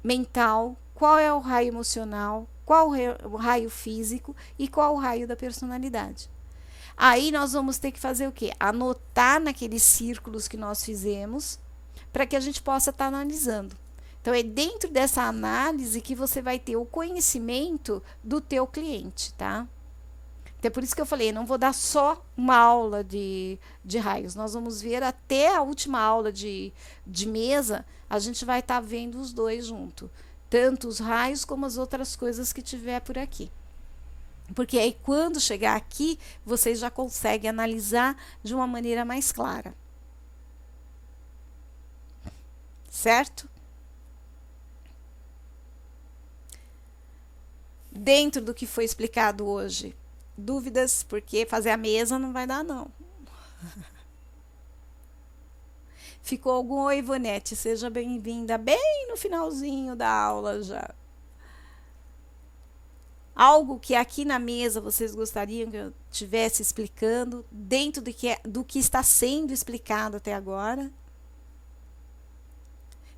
mental, qual é o raio emocional, qual o raio físico e qual o raio da personalidade. Aí nós vamos ter que fazer o quê? Anotar naqueles círculos que nós fizemos para que a gente possa estar analisando. Então, é dentro dessa análise que você vai ter o conhecimento do teu cliente, tá? Então, é por isso que eu falei, não vou dar só uma aula de raios. Nós vamos ver até a última aula de mesa, a gente vai estar vendo os dois junto. Tanto os raios como as outras coisas que tiver por aqui. Porque aí, quando chegar aqui, vocês já conseguem analisar de uma maneira mais clara. Certo? Dentro do que foi explicado hoje, dúvidas? Porque fazer a mesa não vai dar, não. Ficou algum oi, Ivonete? Seja bem-vinda, bem no finalzinho da aula já. Algo que aqui na mesa vocês gostariam que eu estivesse explicando, dentro do que está sendo explicado até agora?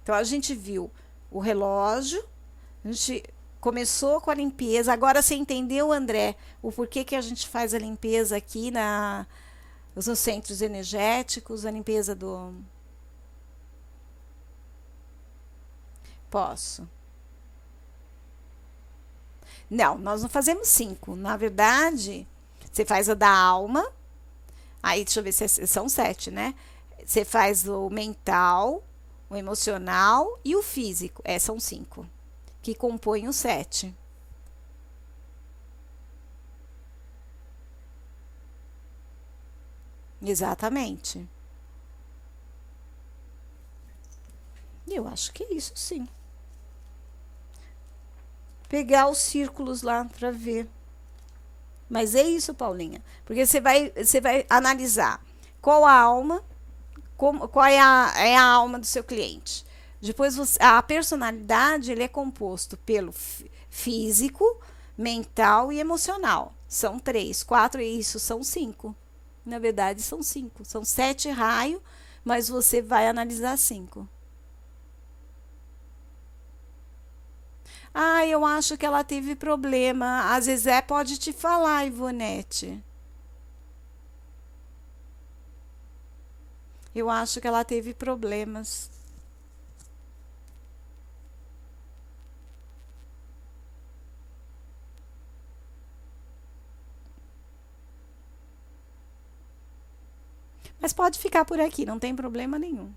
Então, a gente viu o relógio, a gente começou com a limpeza. Agora, você entendeu, André, o porquê que a gente faz a limpeza aqui nos centros energéticos, a limpeza do... Posso. Não, nós não fazemos 5. Na verdade, você faz a da alma. Aí, deixa eu ver se são 7, né? Você faz o mental, o emocional e o físico. São 5. Que compõem o 7. Exatamente. Eu acho que é isso, sim. Pegar os círculos lá para ver. Mas é isso, Paulinha. Porque você vai analisar qual a alma, qual é a alma do seu cliente. Depois, a personalidade ele é composto pelo físico, mental e emocional. São 3, 4, e isso são 5. Na verdade, são 5. São 7 raios, mas você vai analisar 5. Ah, eu acho que ela teve problema. A Zezé pode te falar, Ivonete. Eu acho que ela teve problemas. Mas pode ficar por aqui, não tem problema nenhum.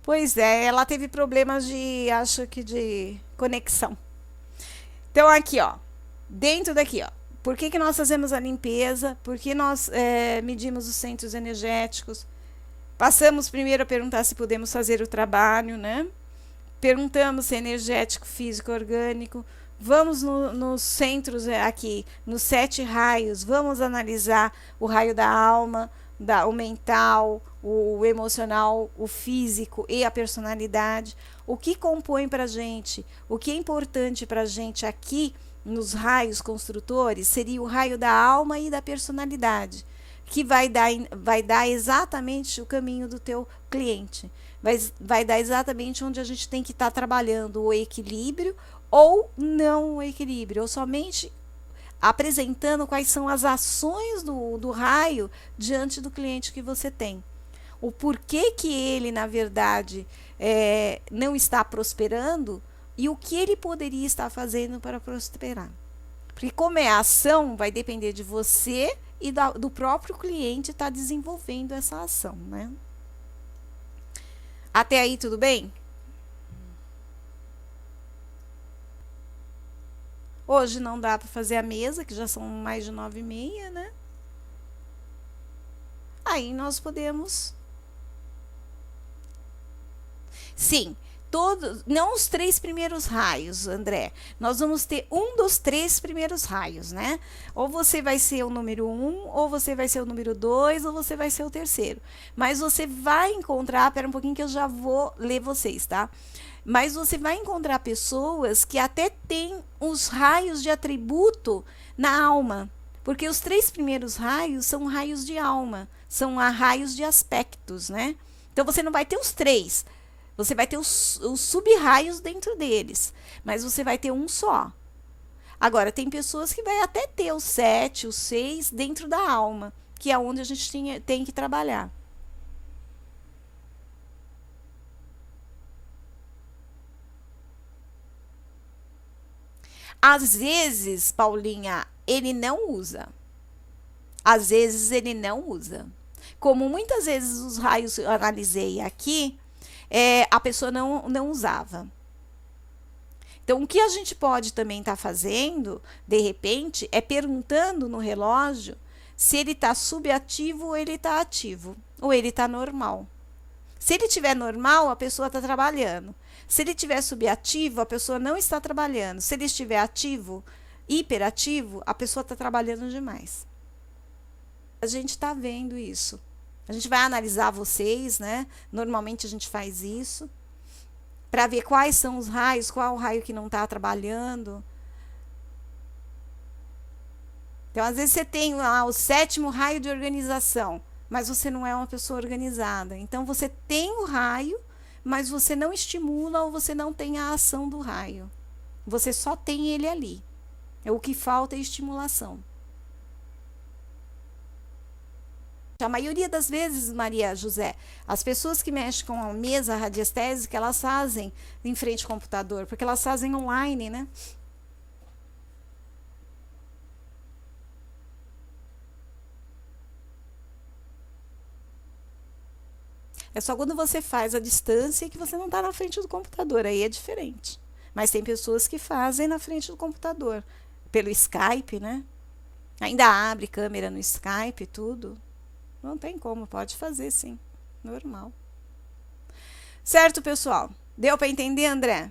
Pois é, ela teve problemas de, acho que de conexão. Então, aqui, ó, dentro daqui, ó, por que nós fazemos a limpeza? Por que nós medimos os centros energéticos? Passamos primeiro a perguntar se podemos fazer o trabalho, né? Perguntamos se é energético, físico, orgânico. Vamos nos centros aqui, nos 7 raios, vamos analisar o raio da alma, o mental, o emocional, o físico e a personalidade. O que compõe para a gente, o que é importante para a gente aqui nos raios construtores seria o raio da alma e da personalidade, que vai dar exatamente o caminho do teu cliente. Vai dar exatamente onde a gente tem que estar trabalhando o equilíbrio ou não o equilíbrio, ou somente apresentando quais são as ações do raio diante do cliente que você tem. O porquê que ele, na verdade, não está prosperando e o que ele poderia estar fazendo para prosperar. Porque como é a ação, vai depender de você e do próprio cliente estar desenvolvendo essa ação, né? Até aí, tudo bem? Hoje não dá para fazer a mesa, que já são mais de 9h30, né? Aí nós podemos... Sim, não os 3 primeiros raios, André. Nós vamos ter um dos 3 primeiros raios, né? Ou você vai ser o número 1, ou você vai ser o número 2, ou você vai ser o terceiro. Mas você vai encontrar, pera um pouquinho que eu já vou ler vocês, tá? Mas você vai encontrar pessoas que até têm os raios de atributo na alma. Porque os 3 primeiros raios são raios de alma, são raios de aspectos, né? Então você não vai ter os 3. Você vai ter os sub-raios dentro deles, mas você vai ter um só. Agora, tem pessoas que vai até ter os 7, os 6 dentro da alma, que é onde a gente tem que trabalhar. Às vezes, Paulinha, ele não usa. Às vezes ele não usa. Como muitas vezes os raios eu analisei aqui, a pessoa não usava. Então, o que a gente pode também estar fazendo, de repente, é perguntando no relógio se ele está subativo ou ele está ativo, ou ele está normal. Se ele estiver normal, a pessoa está trabalhando. Se ele estiver subativo, a pessoa não está trabalhando. Se ele estiver ativo, hiperativo, a pessoa está trabalhando demais. A gente está vendo isso. A gente vai analisar vocês, né? Normalmente a gente faz isso para ver quais são os raios, qual o raio que não está trabalhando. Então, às vezes você tem lá o 7º raio de organização, mas você não é uma pessoa organizada. Então, você tem o raio, mas você não estimula ou você não tem a ação do raio. Você só tem ele ali. O que falta é estimulação. A maioria das vezes, Maria José, as pessoas que mexem com a mesa radiestésica, elas fazem em frente ao computador, porque elas fazem online, né? É só quando você faz a distância que você não está na frente do computador, aí é diferente. Mas tem pessoas que fazem na frente do computador, pelo Skype, né? Ainda abre câmera no Skype e tudo. Não tem como, pode fazer sim, normal. Certo, pessoal? Deu para entender, André?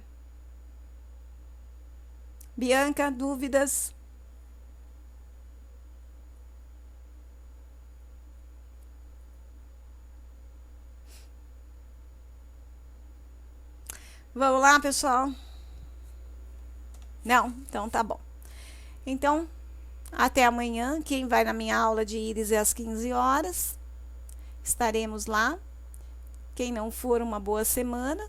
Bianca, dúvidas? Vamos lá, pessoal? Não? Então tá bom. Então, até amanhã. Quem vai na minha aula de íris é às 15 horas. Estaremos lá. Quem não for, uma boa semana.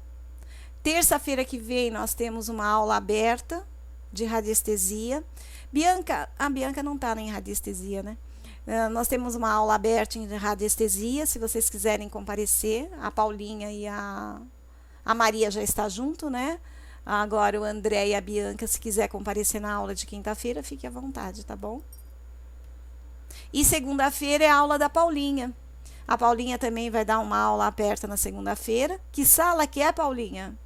Terça-feira que vem nós temos uma aula aberta de radiestesia. Bianca, a Bianca não está em radiestesia, né? Nós temos uma aula aberta em radiestesia, se vocês quiserem comparecer. A Paulinha e a Maria já está junto, né? Agora o André e a Bianca, se quiser comparecer na aula de quinta-feira, fique à vontade, tá bom? E segunda-feira é a aula da Paulinha. A Paulinha também vai dar uma aula aberta na segunda-feira. Que sala que é, Paulinha?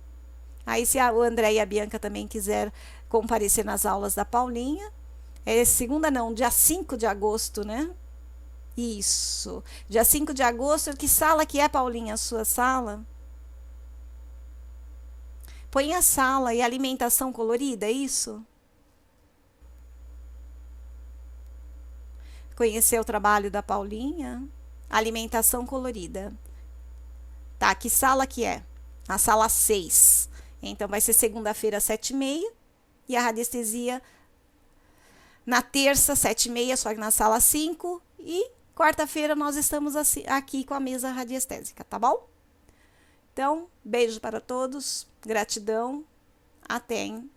Aí se o André e a Bianca também quiser comparecer nas aulas da Paulinha, é segunda não, dia 5 de agosto, né? Isso, dia 5 de agosto. Que sala que é, Paulinha, a sua sala? Põe a sala e alimentação colorida, é isso? Conhecer o trabalho da Paulinha? Alimentação colorida. Tá, que sala que é? Na sala 6. Então, vai ser segunda-feira, 7h30. E a radiestesia na terça, 7h30, só que na sala 5. E quarta-feira nós estamos aqui com a mesa radiestésica, tá bom? Então, beijo para todos. Gratidão. Até, hein?